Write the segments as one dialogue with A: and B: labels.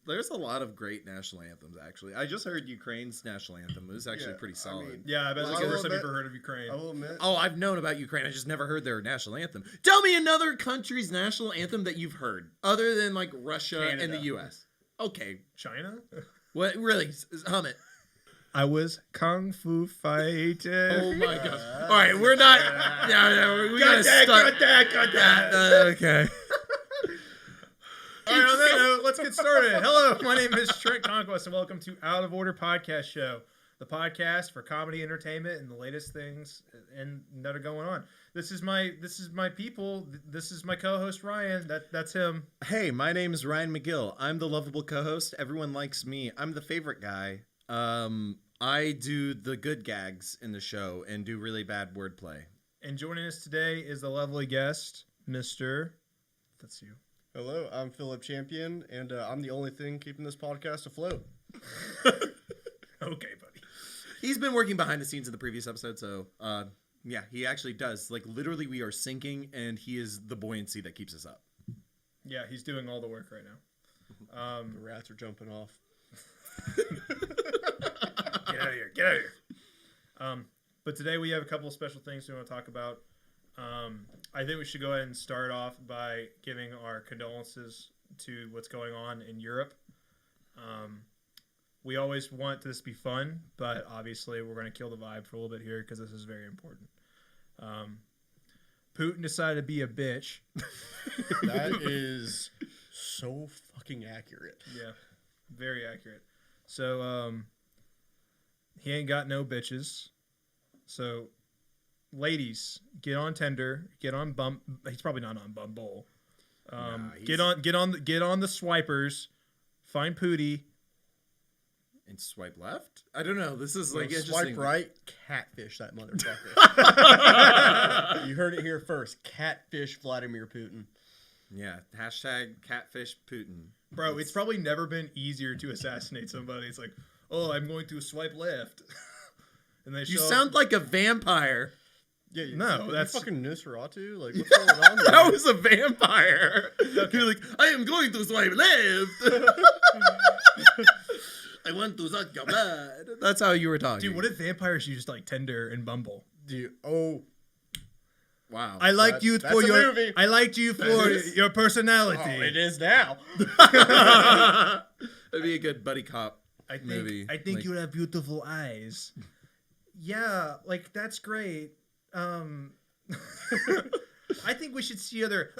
A: There's a lot of great national anthems, actually. I just heard Ukraine's national anthem. It was actually pretty solid.
B: I bet it's the first time you've ever heard of Ukraine.
C: I will admit.
A: Oh, I've known about Ukraine. I just never heard their national anthem. Tell me another country's national anthem that you've heard, other than like Russia
B: Canada.
A: and the U.S. Okay.
B: China?
A: What? Really? Hum it.
B: I was kung fu fighting.
A: Oh my gosh. All right, we're not. We gotta start.
B: Got that.
A: Okay.
B: All right, on that note, let's get started. Hello, my name is Trent Conquest, and welcome to Out of Order Podcast Show, the podcast for comedy, entertainment, and the latest things that are going on. This is my people. This is my co-host Ryan. That's him.
A: Hey, my name is Ryan McGill. I'm the lovable co-host. Everyone likes me. I'm the favorite guy. I do the good gags in the show and do really bad wordplay.
B: And joining us today is the lovely guest, Mr. That's you.
C: Hello, I'm Philip Champion, and I'm the only thing keeping this podcast afloat.
B: Okay, buddy.
A: He's been working behind the scenes in the previous episode, so yeah, he actually does. Like, literally, we are sinking, and he is the buoyancy that keeps us up.
B: Yeah, he's doing all the work right now.
C: The rats are jumping off.
B: Get out of here. Get out of here. But today we have a couple of special things we want to talk about. I think we should go ahead and start off by giving our condolences to what's going on in Europe. We always want this to be fun, but obviously we're going to kill the vibe for a little bit here because this is very important. Putin decided to be a bitch.
C: That is so fucking accurate.
B: Yeah, very accurate. So, he ain't got no bitches. So, ladies, get on Tinder, get on Bump. He's probably not on Bumble. Get on the swipers. Find Pootie.
A: And swipe left? I don't know. This is like
C: Swipe right, catfish that motherfucker. You heard it here first. Catfish Vladimir Putin.
A: Yeah. Hashtag catfish Putin.
B: Bro, it's probably never been easier to assassinate somebody. It's like, oh, I'm going to swipe left. And they
A: You sound like a vampire.
C: Yeah,
B: that's
C: fucking Nosferatu. Like, what's going on there?
A: That was a vampire. Okay. You're like, I am going to swipe left. I want to suck your blood. That's how you were talking.
B: Dude, what if vampires use like Tinder and Bumble?
C: Dude,
A: wow.
B: I liked you for your personality.
C: Oh, it is now.
A: It'd be a good buddy cop movie.
B: I think you have beautiful eyes. Yeah, like that's great. I think we should see other.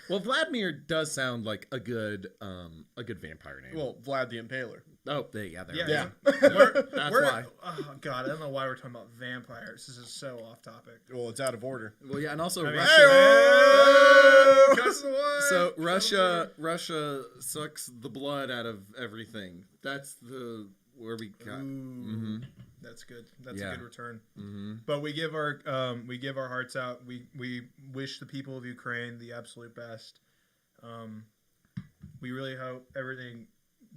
A: Well, Vladimir does sound like a good vampire name.
C: Well, Vlad the Impaler.
A: Oh, there.
C: Yeah.
A: That's why.
B: Oh God, I don't know why we're talking about vampires. This is so off topic.
C: Well, it's out of order.
A: Well, yeah, and also Russia sucks the blood out of everything. That's where we got. Mm-hmm.
B: That's good. That's a good return.
A: Mm-hmm.
B: But we give our hearts out. We wish the people of Ukraine the absolute best. We really hope everything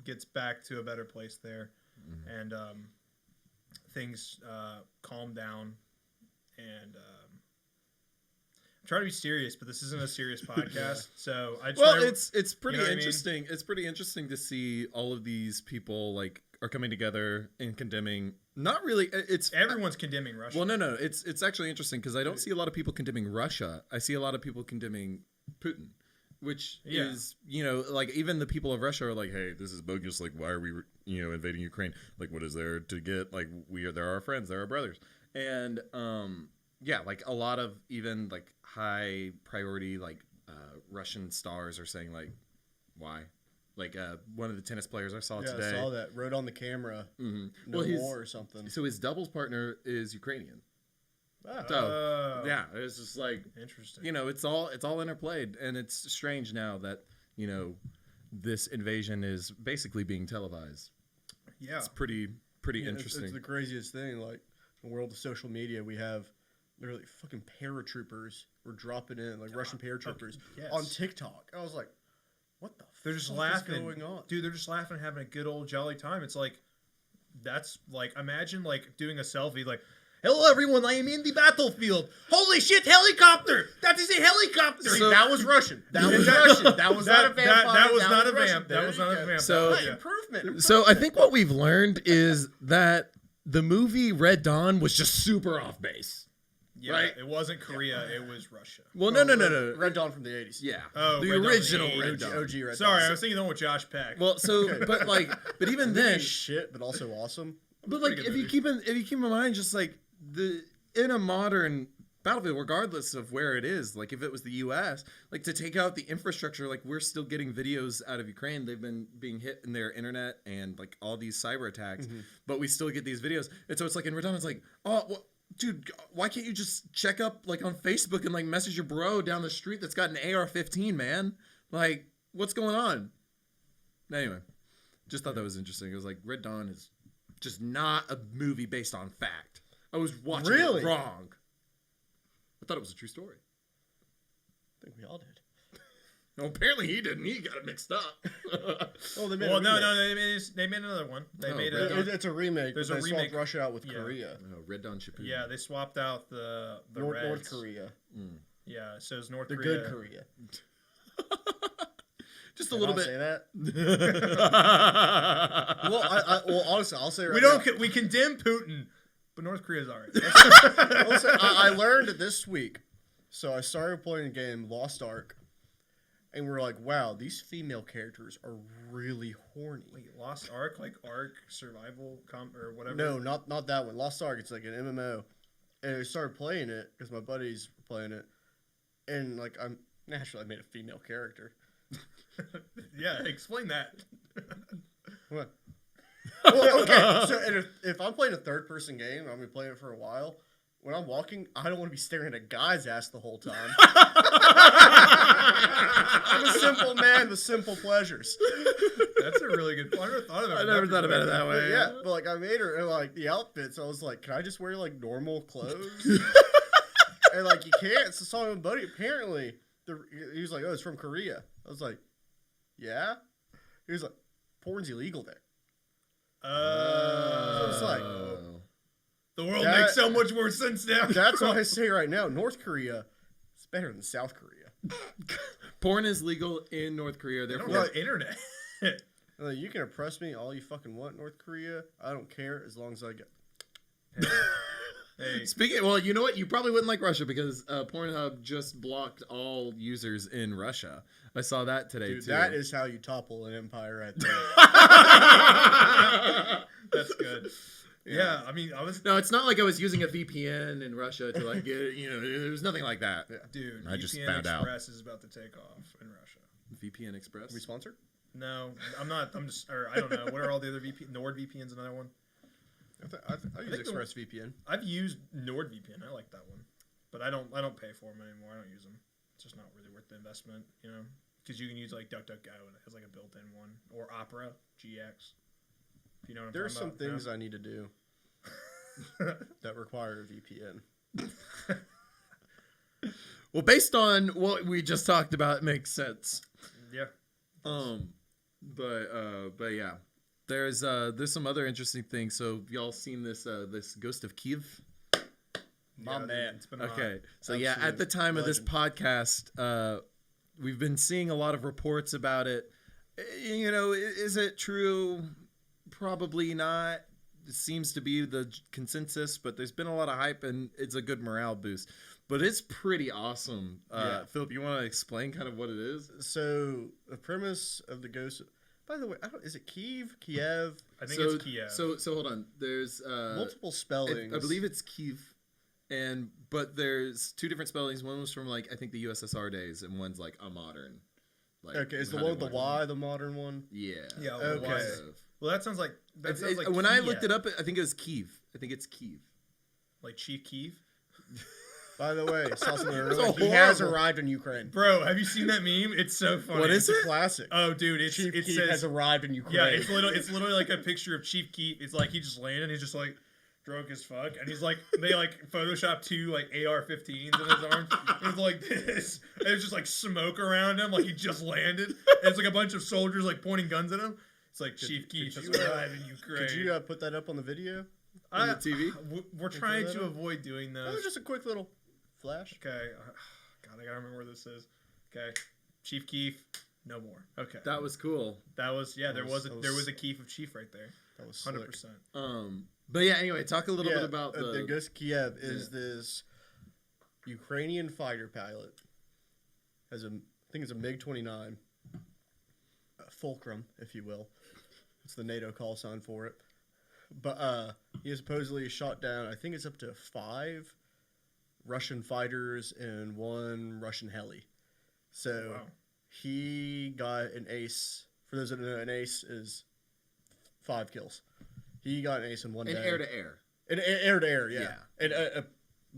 B: gets back to a better place there, and things calm down. And I'm trying to be serious, but this isn't a serious podcast. So
A: it's pretty interesting. I mean? It's pretty interesting to see all of these people like are coming together and condemning. Not really.
B: Everyone's condemning Russia.
A: Well, no. It's actually interesting because I don't see a lot of people condemning Russia. I see a lot of people condemning Putin, which is, like even the people of Russia are like, hey, this is bogus. Like, why are we, invading Ukraine? Like, what is there to get? Like, they're our friends, they're our brothers, and yeah, like a lot of even like high priority like Russian stars are saying like, why? Like one of the tennis players I saw today.
C: I saw that. Wrote on the camera. Mm-hmm. No war or something.
A: So his doubles partner is Ukrainian.
C: Oh.
A: So yeah, it's just like
B: interesting.
A: It's all interplayed, and it's strange now that this invasion is basically being televised.
B: Yeah,
A: it's pretty interesting.
C: It's the craziest thing. Like in the world of social media, we have literally fucking paratroopers were dropping in, like Russian paratroopers on TikTok. I was like, what the
B: they're just
C: fuck
B: laughing.
C: is going on?
B: Dude, they're just laughing and having a good old jolly time. It's like, that's like, imagine like doing a selfie like, Hello, everyone. I am in the battlefield. Holy shit, helicopter! That is a helicopter.
C: See, that was Russian. That was Russian. That was not a vampire.
B: That was not a
C: Russian.
B: vamp. That was not a vamp.
A: So
C: improvement.
A: So I think what we've learned is that the movie Red Dawn was just super off base.
B: Yeah,
A: right?
B: It wasn't Korea. It was Russia.
A: Well, no.
C: Red Dawn from the 80s.
A: Yeah.
B: Oh,
A: the
B: Red Dawn
A: original
B: from the
A: Red Dawn.
C: OG Red Dawn.
B: Sorry, I was thinking the one with Josh Peck.
A: Well, so but even then,
C: shit, but also awesome.
A: but like if you keep in mind, just like in a modern battlefield, regardless of where it is, like if it was the U.S., like to take out the infrastructure, like we're still getting videos out of Ukraine. They've been being hit in their internet and like all these cyber attacks, but we still get these videos. And so it's like in Red Dawn, it's like, oh, well, dude, why can't you just check up like on Facebook and like message your bro down the street that's got an AR-15, man? Like, what's going on? Anyway, just thought that was interesting. It was like Red Dawn is just not a movie based on fact. I was watching it wrong. I thought it was a true story.
C: I think we all did.
A: No, apparently he didn't. He got it mixed up.
C: Oh, they made
B: they made another one. They made
C: it's a remake.
B: There's
C: they
B: a remake.
C: swapped Russia out with Korea.
A: No, Red Dawn Shippuden.
B: Yeah, they swapped out the
C: North Korea.
B: Yeah, so it's North
C: The
B: Korea.
C: good Korea.
A: Just a little bit.
C: Say that. Well, honestly, I'll say right
B: We
C: now.
B: don't. We condemn Putin, but North Korea's alright.
C: I learned it this week. So I started playing a game, Lost Ark, and we're like, wow, these female characters are really horny.
B: Wait, Lost Ark, like Ark Survival or whatever.
C: No, not that one. Lost Ark, it's like an MMO, and I started playing it because my buddies were playing it, and like I made a female character.
B: Yeah, explain that.
C: What? Well, okay, so if I'm playing a third-person game, I'm gonna be playing it for a while. When I'm walking, I don't want to be staring at a guy's ass the whole time. I'm a simple man with simple pleasures.
B: That's a really good point. I
A: never thought about it that way.
C: Yeah, but like I made her and like the outfits. I was like, can I just wear like normal clothes? And like you can't. So I saw my buddy. Apparently, he was like, oh, it's from Korea. I was like, yeah. He was like, porn's illegal there. So it's like,
B: the world makes so much more sense now.
C: That's what I say right now. North Korea is better than South Korea.
A: Porn is legal in North Korea.
B: They
A: Therefore,
B: don't have internet.
C: You can oppress me all you fucking want, North Korea. I don't care as long as I get.
B: Hey.
A: Speaking, well, you know what? You probably wouldn't like Russia because Pornhub just blocked all users in Russia. I saw that today too.
C: That is how you topple an empire right there.
B: That's good. Yeah, I mean,
A: No, it's not like I was using a VPN in Russia to like get, there was nothing like that.
C: Yeah.
B: Dude,
A: I
B: VPN
A: just found
B: Express
A: out.
B: is about to take off in Russia.
A: VPN Express?
C: Are we sponsored?
B: No, I'm not. I'm just, or I don't know. What are all the other VPN? NordVPN's another one.
C: I use ExpressVPN.
B: I've used NordVPN. I like that one, but I don't pay for them anymore. I don't use them. It's just not really worth the investment, because you can use like DuckDuckGo and it has like a built-in one, or Opera GX. If you know what I'm
C: There's
B: talking
C: some
B: about.
C: things I need to do that require a VPN.
A: Well, based on what we just talked about, it makes sense.
B: Yeah.
A: But yeah, there's some other interesting things. So y'all seen this Ghost of Kyiv?
C: My man.
B: It's been
A: Okay, so
C: Absolute
A: yeah, at the time of this
C: legend.
A: podcast, we've been seeing a lot of reports about it. Is it true? Probably not. It seems to be the consensus, but there's been a lot of hype and it's a good morale boost. But it's pretty awesome.
C: Yeah.
A: Philip, you want to explain kind of what it is?
C: So the premise of the Ghost. By the way, is it Kiev?
B: I think it's Kiev.
A: So hold on. There's
C: Multiple spellings.
A: I believe it's Kyiv, but there's two different spellings. One was from like I think the USSR days, and one's like a modern. Like,
C: okay, is the one with the Y the modern one?
A: Yeah.
B: Yeah.
C: Okay.
B: Well, that sounds like
A: when I looked it up, I think it was Kyiv. I think it's Kyiv.
B: Like Chief Kyiv.
C: By the way, saw something earlier. He has arrived in Ukraine.
B: Bro, have you seen that meme? It's so funny.
A: What is
C: It's
A: it?
C: a classic.
B: Oh, dude, it
C: Chief Keef
B: says
C: has arrived in Ukraine.
B: yeah, it's literally like a picture of Chief Keef. It's like he just landed. And he's just like drunk as fuck, and he's like they like photoshopped two like AR-15s in his arms. It was like this. And there's just like smoke around him, like he just landed. And it's like a bunch of soldiers like pointing guns at him. It's like Chief Keef has arrived in Ukraine.
C: Could you put that up on the video?
A: on the TV?
B: We're trying to avoid doing those.
C: That was just a quick little flash.
B: Okay. God, I gotta remember where this is. Okay. Chief Keef, no more. Okay.
A: That was cool.
B: There was a Keef of Chief right there.
C: That was
B: 100%.
A: But yeah, anyway, talk a little bit about
C: the Ghost Kiev is this Ukrainian fighter pilot. I think it's a MiG-29, Fulcrum, if you will. It's the NATO call sign for it. But he supposedly shot down, I think it's up to 5 Russian fighters and 1 Russian heli. So he got an ace. For those that don't know, an ace is 5 kills. He got an ace in one day.
A: And air to air.
C: And air to air, yeah. And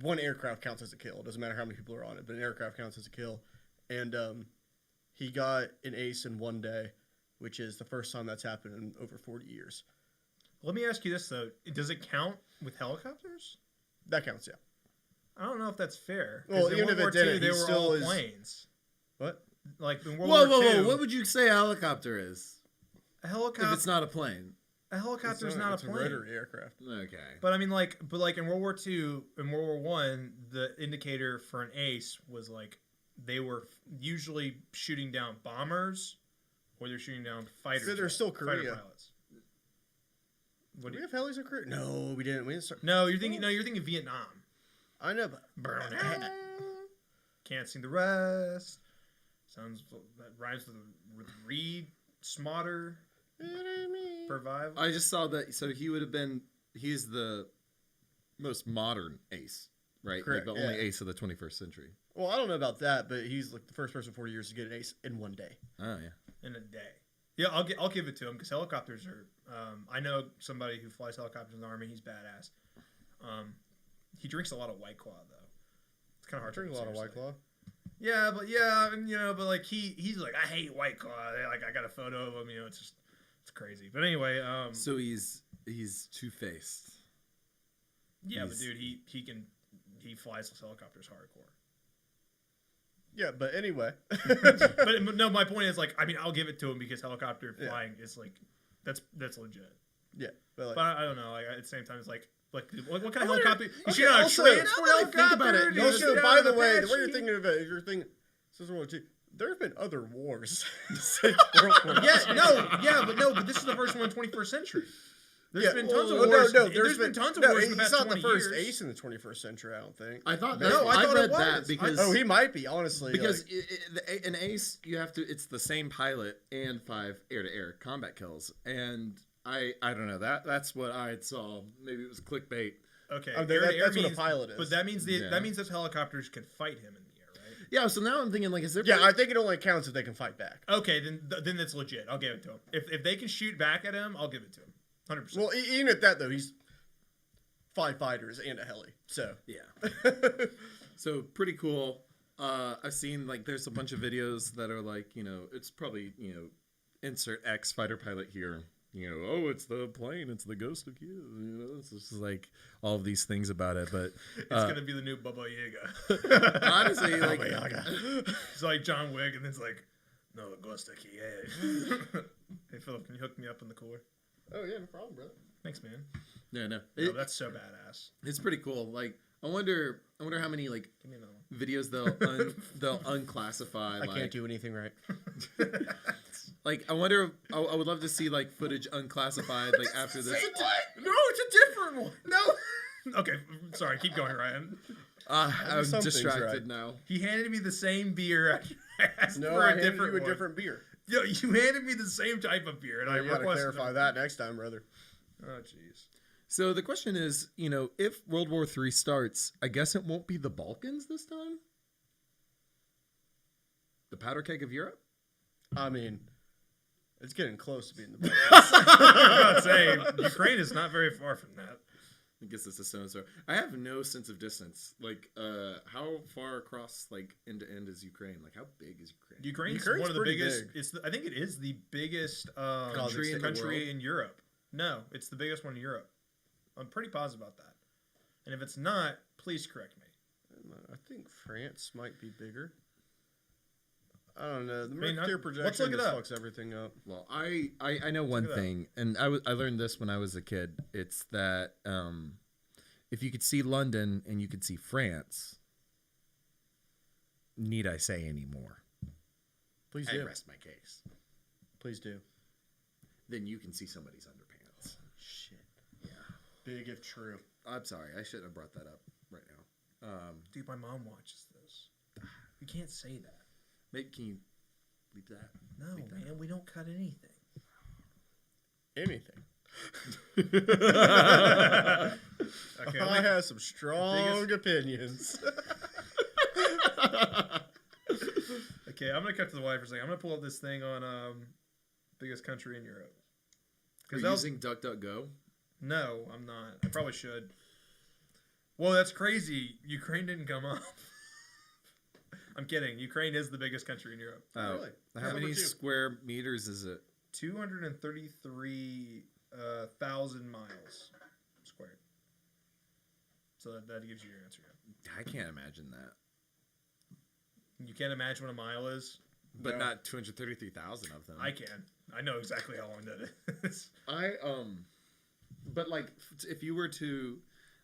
C: one aircraft counts as a kill. It doesn't matter how many people are on it, but an aircraft counts as a kill. And he got an ace in one day, which is the first time that's happened in over 40 years.
B: Let me ask you this, though. Does it count with helicopters?
C: That counts, yeah.
B: I don't know if that's fair.
C: Well,
B: in
C: even
B: World
C: if
B: War
C: it didn't,
B: II, they
C: he
B: were
C: still
B: all
C: is...
B: planes.
C: What?
B: Like in World War II.
A: Whoa. What would you say a helicopter is?
B: A helicopter.
A: If it's not a plane.
B: A helicopter is not a plane.
C: It's a rotary aircraft.
A: Okay.
B: But I mean, like in World War II and World War I, the indicator for an ace was like they were usually shooting down bombers, or they're shooting down fighters.
C: So there's still Korea.
B: Fighter pilots.
C: Did we have helis in Korea? No, we didn't. We didn't start.
B: No, you're thinking Vietnam.
C: I know, but
B: Can't sing the rest. Sounds that rhymes with read, smarter. Revival.
A: I just saw that. So he's the most modern ace, right?
C: Correct,
A: like the only ace of the 21st century.
C: Well, I don't know about that, but he's like the first person in 40 years to get an ace in one day.
A: Oh yeah.
B: In a day. Yeah, I'll give it to him because helicopters are. I know somebody who flies helicopters in the Army. He's badass. He drinks a lot of White Claw though. It's kind of hard.
C: I drink a lot of White Claw.
B: Yeah, but like he's like I hate White Claw. Like I got a photo of him. It's just it's crazy. But anyway,
A: so he's two-faced.
B: Yeah, but dude, he flies helicopters hardcore.
C: Yeah, but anyway.
B: But no, my point is like I mean I'll give it to him because helicopter flying is like that's legit.
C: Yeah, but
B: I don't know. Like at the same time, it's like what kind of helicopter? You shoot
C: on
B: a transport
C: helicopter?
B: Think about it.
C: Also, by the way, the way you're thinking of it, you're thinking this is World War II. There have been other wars.
B: But this is the first one in the 21st century. There's been tons of wars. There's been tons of wars in the past 20 years.
C: He's not the first ace in the 21st century, I don't think.
A: I thought
B: I
A: read that because
C: he might be, honestly.
A: Because an ace, it's the same pilot and 5 air-to-air combat kills, and I don't know that's what I saw. Maybe it was clickbait.
B: Okay,
C: that's what a pilot is.
B: But that means that means those helicopters can fight him in the air, right?
A: Yeah. So now I'm thinking like, is there?
C: Yeah, I think it only counts if they can fight back.
B: Okay, then that's legit. I'll give it to him. If they can shoot back at him, I'll give it to him. 100%.
C: Well, even at that though, he's 5 fighters and a heli. So
A: yeah. So pretty cool. I've seen like there's a bunch of videos that are like it's probably insert X fighter pilot here. It's the plane, it's the ghost of Kiev. It's just like all of these things about it, but
B: it's gonna be the new Baba Yaga.
A: Honestly, like
C: Baba Yaga.
B: It's like John Wick, and then it's like, no, the ghost of Kiev. Hey Philip, can you hook me up in the cooler?
C: Oh yeah, no problem, brother.
B: Thanks, man.
A: Yeah, no,
B: that's so badass.
A: It's pretty cool. Like, I wonder how many like
B: give me another one.
A: videos they'll unclassify.
C: I can't do anything right.
A: Like, I wonder. I would love to see like footage unclassified. Like after this.
B: No, it's a different one. No. Okay, sorry. Keep going, Ryan.
A: I'm distracted now.
B: He handed me the same beer.
C: I handed you a different beer.
B: Yo, you handed me the same type of beer, and I
C: gotta clarify that next time, brother.
B: Oh, jeez.
A: So the question is, if World War III starts, I guess it won't be the Balkans this time? The powder keg of Europe?
C: I mean, it's getting close to being the Balkans.
B: I was about to say, Ukraine is not very far from that.
A: I guess it's a stone's throw. I have no sense of distance. Like, how far across, like, end to end is Ukraine? Like, how big is Ukraine?
B: Ukraine's one of the biggest. I think it is the biggest country in Europe. No, it's the biggest one in Europe. I'm pretty positive about that. And if it's not, please correct me.
C: I think France might be bigger. I don't know. The
B: mean,
C: Mercure
B: let's
C: projection
B: look it
C: just
B: up.
C: fucks everything up.
A: Well, I know one
B: Look at that.
A: thing, and I learned this when I was a kid. It's that if you could see London and you could see France, need I say any more?
C: Please
A: I
C: do.
A: rest my case.
C: Please do.
A: Then you can see somebody's underpants.
C: Shit. Yeah. Big if true.
A: I'm sorry, I shouldn't have brought that up right now.
B: Dude, my mom watches this. You can't say that.
A: Maybe can you leave that?
B: No,
A: Leave that
B: man, we don't cut anything.
C: Anything.
B: Okay,
C: I have some strong opinions.
B: okay, I'm gonna cut to the wire for a second. I'm gonna pull up this thing on biggest country in Europe.
A: Are you using DuckDuckGo?
B: No, I'm not. I probably should. Well, that's crazy. Ukraine didn't come up. I'm kidding. Ukraine is the biggest country in Europe.
A: Oh,
C: Really?
A: how
C: Yeah,
A: many
C: number 2.
A: square meters is it?
B: 233,000 miles squared. So that gives you your answer.
A: I can't imagine that.
B: You can't imagine what a mile is?
A: But
C: No.
A: not 233,000 of them.
B: I can. I know exactly how long that is.
A: But like, if you were to,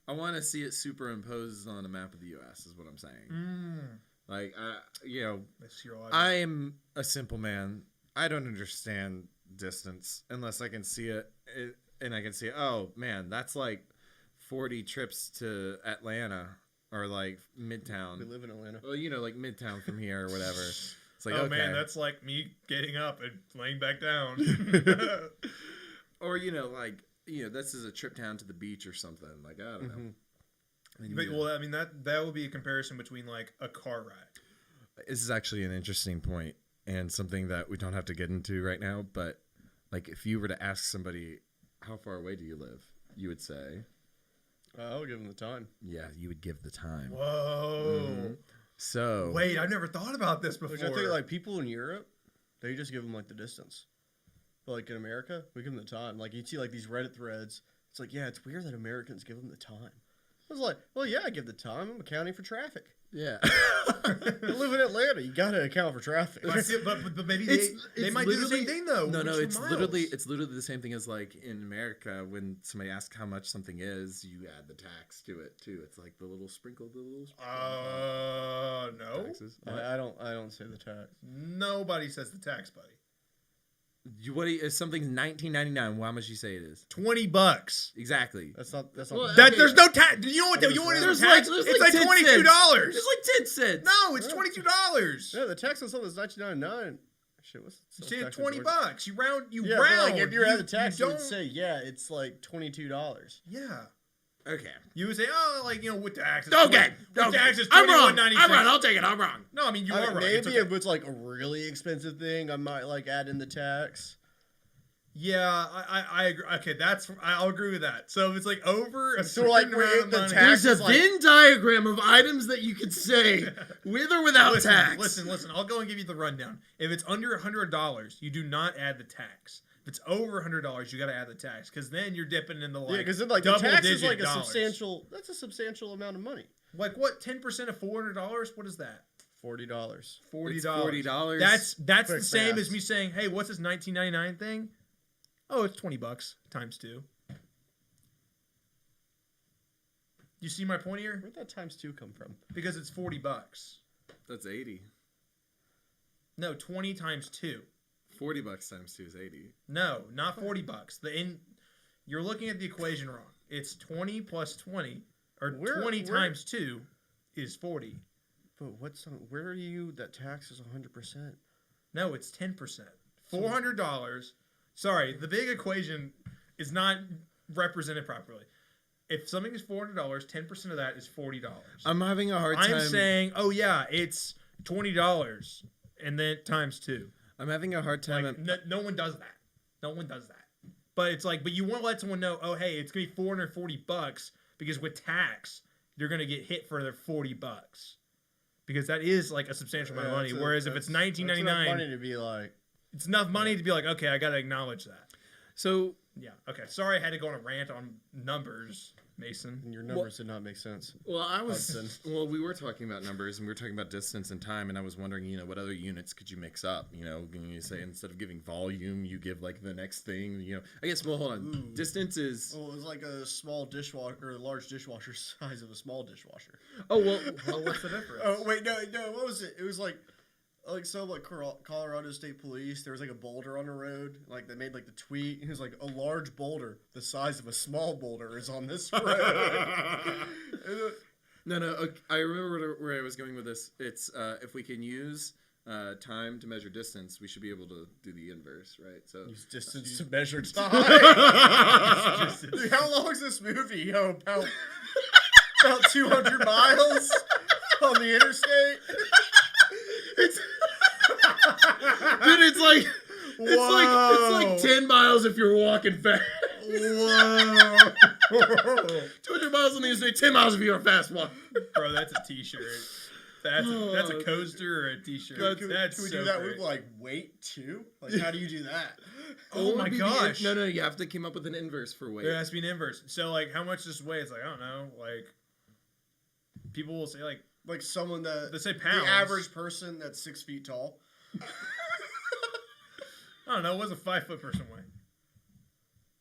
A: I want to see it superimposed on a map of the U.S. is what I'm saying. Like,
B: That's your logic.
A: I am a simple man. I don't understand distance unless I can see it, and I can see, oh man, that's like 40 trips to Atlanta or like Midtown.
C: We live in Atlanta.
A: Well, like Midtown from here or whatever. It's like,
B: oh
A: okay.
B: man, that's like me getting up and laying back down.
A: Or this is a trip down to the beach or something. Like, I don't know. And
B: But, well, I mean that would be a comparison between like a car ride.
A: this is actually an interesting point and something that we don't have to get into right now. But like, if you were to ask somebody, how far away do you live? You would say,
C: I'll give them the time.
A: yeah, you would give the time.
B: Whoa.
A: So
B: Wait, I've never thought about this before.
C: Which I think like people in Europe, they just give them like the distance. But like in America, we give them the time. Like you'd see like these Reddit threads. It's like, yeah, it's weird that Americans give them the time. I was like, well, yeah, I give the time. I'm accounting for traffic.
A: yeah.
C: You live in Atlanta. You got to account for traffic.
B: But maybe they might do the same thing though.
A: No,
B: which
A: it's
B: for
A: literally
B: miles.
A: the same thing as like in America when somebody asks how much something is, you add the tax to it too. It's like the little sprinkle.
B: No.
A: Taxes.
C: I don't say the tax.
B: Nobody says the tax, buddy.
A: If something's $19.99, how much you say it is?
B: $20.
A: Exactly.
C: That's not.
A: Well,
B: There's no tax. You know what? You know what it is? Tax? It's like $22.
A: There's like 10 cents.
B: No, it's $22.
C: Yeah, the tax on something is $19.99. Shit, what's the
B: See,
C: tax
B: $20.
C: on-
B: You round.
C: Yeah, but
B: round.
C: like if you're at the tax, you
B: don't
C: would say, yeah, it's like $22.
B: Yeah.
A: Okay.
B: You would say, oh, like with taxes.
A: Okay.
B: With taxes,
A: I'm wrong.
B: $21.96.
A: I'm wrong. I'll take it. I'm wrong.
B: No, I mean you
C: I
B: are
C: mean,
B: right.
C: maybe
B: It's okay.
C: if it's like a really expensive thing, I might like add in the tax.
B: Yeah, I agree. Okay, I'll agree with that. So if it's like over a
C: So,
B: certain
C: like,
B: amount of
C: the
B: money,
C: tax-
A: There's a
C: like-
A: Venn diagram of items that you could say with or without tax.
B: Listen. I'll go and give you the rundown. If it's under $100, you do not add the tax. If it's over $100, you got to add the tax because then you're dipping into like
C: Yeah, because then like the tax is like
B: double-digit
C: a
B: dollars.
C: substantial. That's a substantial amount of money.
B: Like what? 10% of $400? What is that?
C: $40.
B: $40.
A: It's $40.
B: That's
C: Quick
B: the same
C: fast.
B: as me saying, hey, what's this $19.99 thing? Oh, it's $20 times 2. You see my point here?
C: Where'd that times 2 come from?
B: Because it's $40.
A: That's 80.
B: No, 20 times 2.
A: $40 times 2 is 80.
B: No, not $40. You're looking at the equation wrong. It's 20 plus 20, or 20 times 2 is 40.
C: But where are you that tax is 100%?
B: No, it's 10%. $400. Sorry, the big equation is not represented properly. If something is $400, 10% of that is $40.
A: I'm having a hard time.
B: I'm saying, oh yeah, it's $20 and then times 2.
A: I'm having a hard time.
B: Like, no one does that. No one does that. But it's like, but you want to let someone know, oh hey, it's gonna be $440 because with tax, you're gonna get hit for their $40 because that is like a substantial amount of money. Whereas if it's $19.99,
C: money to be like,
B: it's enough money to be like, okay, I gotta acknowledge that.
A: So
B: Yeah. Okay. Sorry, I had to go on a rant on numbers. Mason.
C: And your numbers did not make sense.
A: Well,
C: Hudson.
A: we were talking about numbers, and we were talking about distance and time, and I was wondering, what other units could you mix up? Can you say instead of giving volume, you give like the next thing? I guess. Well, hold on.
C: Ooh.
A: Distance is.
C: Well, it was like a small dishwasher or a large dishwasher size of a small dishwasher.
A: Oh well.
B: Well, what's the difference?
C: Oh wait, no. What was it? It was like Colorado State Police. There was like a boulder on the road. Like they made like the tweet. It was like a large boulder the size of a small boulder is on this road.
A: No. Okay, I remember where I was going with this. It's if we can use time to measure distance, we should be able to do the inverse, right? So
C: Use distance to measure time. Dude, how long is this movie? Yo, about 200 miles on the interstate.
A: Dude, it's like 10 miles if you're walking fast.
C: Whoa.
A: 200 miles on the interstate, 10 miles if you're a fast walk.
B: Bro, that's a t-shirt. That's a coaster or a t-shirt.
C: Can
B: That's
C: we
B: so
C: do that
B: great.
C: with like weight too? Like how do you do that?
B: Oh my gosh.
A: No, you have to come up with an inverse for weight.
B: There has to be an inverse. So like how much this weighs? Like I don't know. Like people will say
C: Like someone that
B: they say pounds.
C: The average person that's 6 feet tall.
B: I don't know. What does a 5 foot person weigh?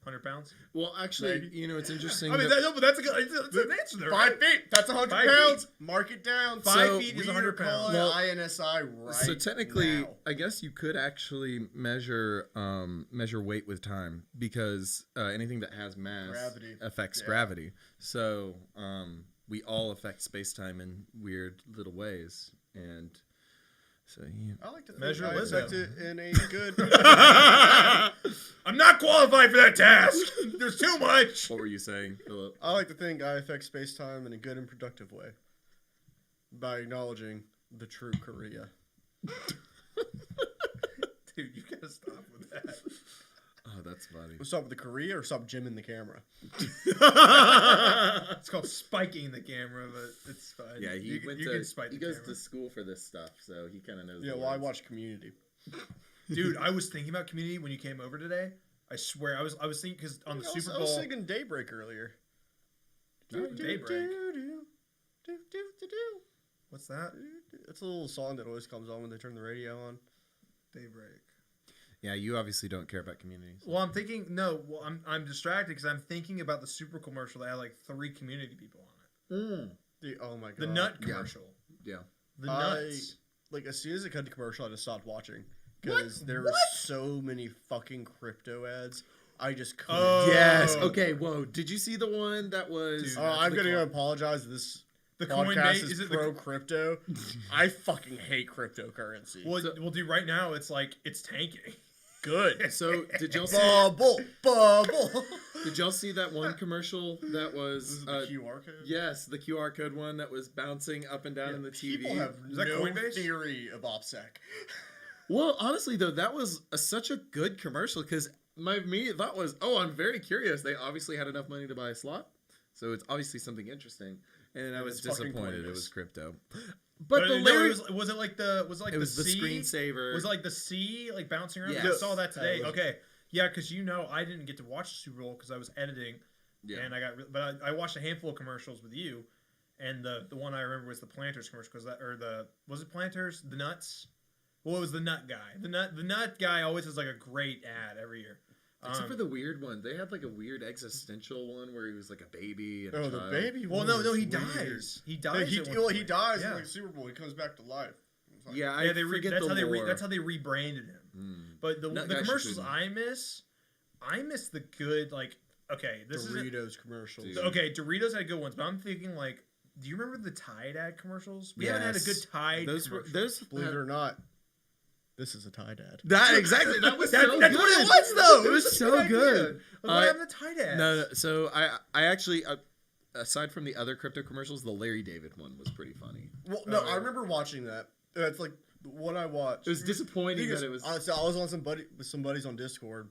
B: 100 pounds?
A: Well, actually,
C: Maybe.
A: it's interesting.
B: I mean, but that's an answer there.
C: 5 feet. That's 100
B: 5
C: pounds.
B: feet.
C: Mark it down.
B: 5 feet is
C: We
B: 100
C: are calling
B: pounds.
A: Well,
C: INSI right
A: so technically,
C: now.
A: I guess you could actually measure weight with time because anything that has mass
C: Gravity.
A: affects
C: Yeah.
A: gravity. So we all affect space-time in weird little ways, and so
C: I like to think
B: Measure
C: I
B: Lizzo.
C: affect it in a good.
B: I'm not qualified for that task. There's too much.
A: What were you saying, Philip?
C: I like to think I affect space time in a good and productive way by acknowledging the true Korea.
B: Dude, you gotta stop with that.
A: Oh, that's funny.
C: What's up with the Korea or stop jimming the camera?
B: It's called spiking the camera, but it's fine.
A: Yeah,
B: you can spike
A: he
B: the
A: goes
B: camera.
A: to school for this stuff, so he kind of knows.
C: Yeah,
A: the
C: well, I
A: words.
C: watch Community.
B: Dude, I was thinking about Community when you came over today. I swear, I was thinking because on the Super
C: I was
B: Bowl.
C: singing Daybreak earlier.
B: Oh, Daybreak. What's that?
C: It's a little song that always comes on when they turn the radio on.
B: Daybreak.
A: Yeah, you obviously don't care about communities.
B: Well, I'm thinking. No, well, I'm distracted because I'm thinking about the Super commercial that had like 3 Community people on it.
C: Oh my god.
B: The nut commercial.
A: Yeah.
B: The nuts.
C: Like as soon as it cut to commercial, I just stopped watching because there were so many fucking crypto ads. I just couldn't.
B: Oh.
A: Yes. Okay. Whoa. Did you see the one that was?
B: Dude,
C: I'm
B: the
C: gonna
B: coin-
C: apologize. This
B: The
C: podcast
B: Coinbase
C: is
B: is it
C: pro crypto. I fucking hate cryptocurrency.
B: Well, we'll do right now. It's like it's tanking.
C: Good.
A: So did y'all see?
C: Bubble.
A: Did y'all see that one commercial that was?
C: This is the QR code.
A: Yes, the QR code one that was bouncing up and down in the TV.
C: People have
B: Is that
C: no
B: Coinbase?
C: theory of OPSEC.
A: Well, honestly though, that was such a good commercial because my immediate thought was, oh, I'm very curious. They obviously had enough money to buy a slot, so it's obviously something interesting. And I was
C: It's fucking
A: disappointed. It
C: Coinbase.
A: was crypto. But the
B: no,
A: Larry,
B: was it like the
A: it was the
B: sea?
A: screensaver.
B: Was it like the sea like bouncing around?
A: Yes.
B: I saw that today.
C: That was-
B: Okay, yeah, because I didn't get to watch the Super Bowl because I was editing,
A: Yeah.
B: and I watched a handful of commercials with you, and the one I remember was the Planters commercial was it Planters, the nuts? Well, it was the nut guy. The nut guy always has like a great ad every year.
A: Except for the weird one. They had like a weird existential one where he was like a baby. And
C: Oh,
A: a
C: the
A: child.
C: baby.
B: Well,
C: one
B: no,
C: was
B: he
C: weird.
B: dies. He dies.
C: He
B: at one
C: he
B: point.
C: dies
B: Yeah.
C: in the Super Bowl. He comes back to life. It's like-
A: Yeah,
B: Yeah,
A: I forget
B: that's
A: the
B: how
A: lore.
B: that's how they rebranded him.
A: Mm.
B: But the
A: Nut guy
B: commercials
A: Shippuden.
B: I miss the good this is
C: Doritos commercials.
A: Dude.
B: okay. Doritos had good ones, but I'm thinking like, do you remember the Tide ad commercials? We haven't had a
A: Yes.
B: good Tide.
A: Those were
B: commercial.
A: those.
C: Believe it or not, this is a Tide ad.
A: That exactly. That was so
B: That's
A: good.
B: what it was though.
A: It was so
B: a
A: good.
B: Like, what happened to Tide ads?
A: No. So I actually, aside from the other crypto commercials, the Larry David one was pretty funny.
C: Well, no,
B: Oh,
C: I
B: yeah.
C: remember watching that. That's like the one I watched.
A: It was disappointing
C: Because
A: that it was.
C: I was on with some buddies on Discord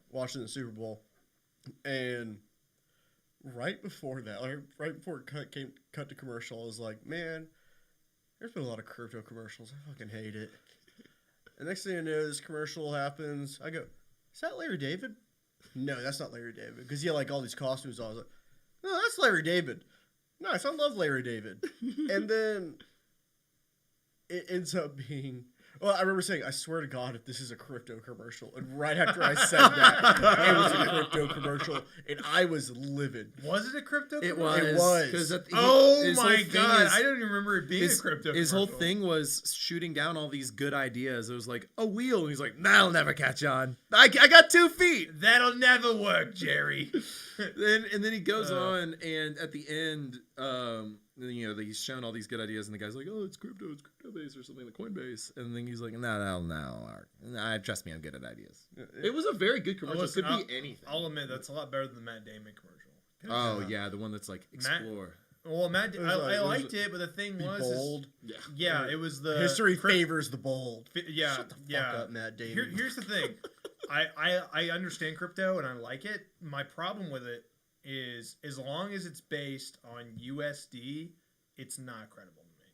C: watching the Super Bowl, and right before that, like right before it cut to commercial, I was like, man, there's been a lot of crypto commercials. I fucking hate it. The next thing I know, this commercial happens. I go, is that Larry David? No, that's not Larry David. Because he had like all these costumes on. I was like, No, that's Larry David. Nice, I love Larry David. And then it ends up being... Well, I remember saying, I swear to God, if this is a crypto commercial. And right after I said that, it was a crypto commercial. And I was livid.
B: Was it a crypto commercial?
C: It was.
B: Oh my God. I don't even remember it being a crypto commercial.
A: His whole thing was shooting down all these good ideas. It was like, a wheel. And he's like, that'll never catch on. I got 2 feet.
B: That'll never work, Jerry.
A: And then he goes on, and at the end, he's shown all these good ideas, and the guy's like, "Oh, it's crypto-based or something like Coinbase," and then he's like, "No, trust me, I'm good at ideas." It was a very good commercial. It could be anything.
B: I'll admit that's a lot better than the Matt Damon commercial.
A: Oh yeah, the one that's like explore.
B: I liked it, but the thing was,
C: bold.
B: It was the
C: history favors the bold.
B: Shut
C: the fuck up, Matt Damon.
B: Here's the thing. I understand crypto and I like it. My problem with it is as long as it's based on USD, it's not credible to me.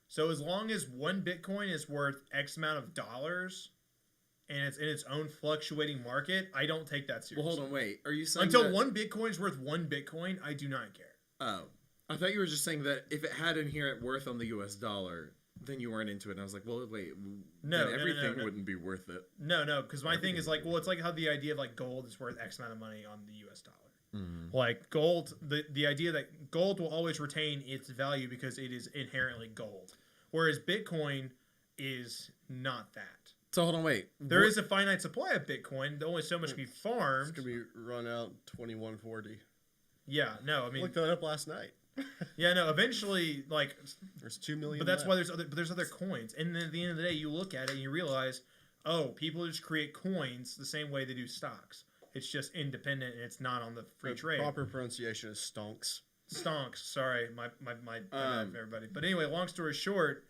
B: So as long as one Bitcoin is worth X amount of dollars and it's in its own fluctuating market, I don't take that seriously.
A: Well, hold on, wait. Are you saying
B: until one Bitcoin is worth one Bitcoin, I do not care.
A: Oh, I thought you were just saying that if it had inherent worth on the US dollar, then you weren't into it. And I was like, well, wait,
B: no,
A: everything wouldn't be worth it.
B: No, because my thing is like, well, it's like how the idea of like gold is worth X amount of money on the US dollar. Mm-hmm. Like gold, the idea that gold will always retain its value because it is inherently gold, whereas Bitcoin is not that.
A: So hold on, wait.
B: There is a finite supply of Bitcoin. Only so much can be farmed.
C: It's gonna be run out 2140.
B: Yeah, no, I mean,
C: I looked that up last night.
B: Yeah, no. Eventually, like
C: there's 2 million.
B: But that's why there's other coins. And then at the end of the day, you look at it and you realize, oh, people just create coins the same way they do stocks. It's just independent and it's not on the free trade.
C: Proper pronunciation is stonks.
B: Stonks. Sorry, my bad for everybody. But anyway, long story short,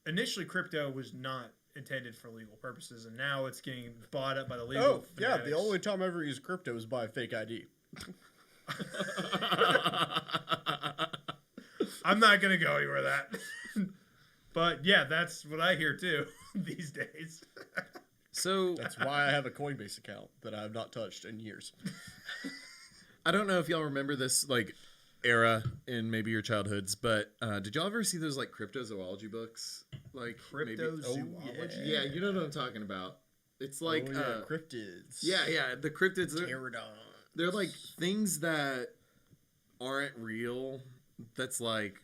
B: initially crypto was not intended for legal purposes, and now it's getting bought up by the legal.
C: Yeah. The only time I ever used crypto was buy a fake ID.
B: I'm not gonna go anywhere with that. But yeah, that's what I hear too these days.
A: So
C: that's why I have a Coinbase account that I have not touched in years.
A: I don't know if y'all remember this like era in maybe your childhoods, but did y'all ever see those like cryptozoology books? Like
B: cryptozoology?
A: Yeah, you know what I'm talking about. It's like
C: cryptids.
A: Yeah, the cryptids.
C: Pterodon.
A: They're like things that aren't real. That's like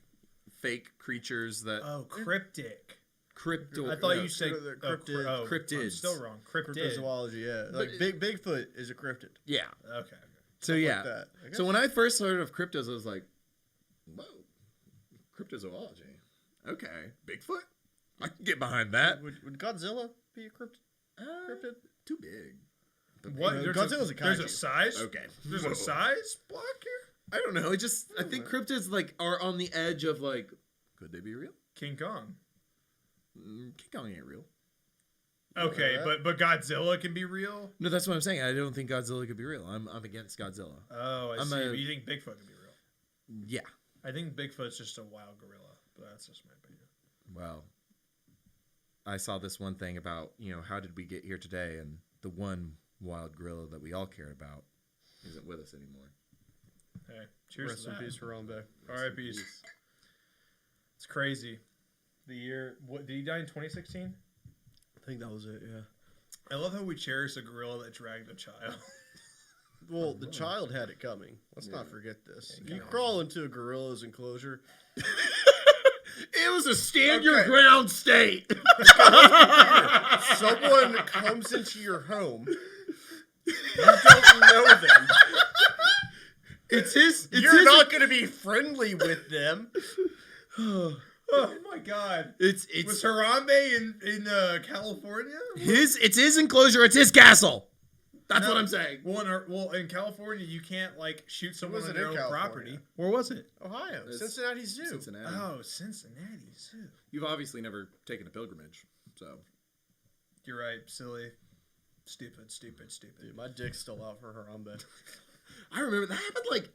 A: fake creatures that.
B: Oh, cryptic.
A: Crypto.
B: I thought you said
A: cryptids.
B: I'm still wrong.
C: Cryptozoology, yeah. Like Bigfoot is a cryptid.
A: Yeah.
B: Okay.
A: So yeah. Like so when I first heard of cryptos, I was like, whoa, cryptozoology. Okay. Bigfoot? I can get behind that.
C: Would Godzilla be a cryptid?
A: Too big.
B: What?
C: Godzilla's a kaiju.
B: There's a size?
A: Okay.
B: There's a size block here?
A: I don't know. I think cryptids like are on the edge of like, could they be real?
B: King Kong.
A: King Kong ain't real.
B: Okay, but Godzilla can be real?
A: No, that's what I'm saying. I don't think Godzilla could be real. I'm against Godzilla.
B: Oh, I see. You think Bigfoot can be real?
A: Yeah.
B: I think Bigfoot's just a wild gorilla, but that's just my opinion.
A: Well, I saw this one thing about, how did we get here today? And the one wild gorilla that we all cared about isn't with us anymore.
B: Hey, cheers
C: Rest
B: to that.
C: in peace for Harambe.
B: R.I.P. It's crazy. The year... What, did he die in 2016?
C: I think that was it, yeah.
B: I love how we cherish a gorilla that dragged a child.
C: Well, the child had it coming. Let's not forget this. You crawl into a gorilla's enclosure.
A: It was a stand-your-ground state.
C: Someone comes into your home. You don't know them. You're not going to be friendly with them.
B: Oh my God! It's was Harambe in California?
A: It's his enclosure. It's his castle. That's what I'm saying.
B: Well, in California, you can't shoot someone on their own property. Where was it?
C: Ohio, Cincinnati Zoo.
A: Cincinnati.
B: Oh, Cincinnati Zoo.
A: You've obviously never taken a pilgrimage, so
B: you're right. Silly, stupid.
C: Dude, my dick's still out for Harambe.
A: I remember that happened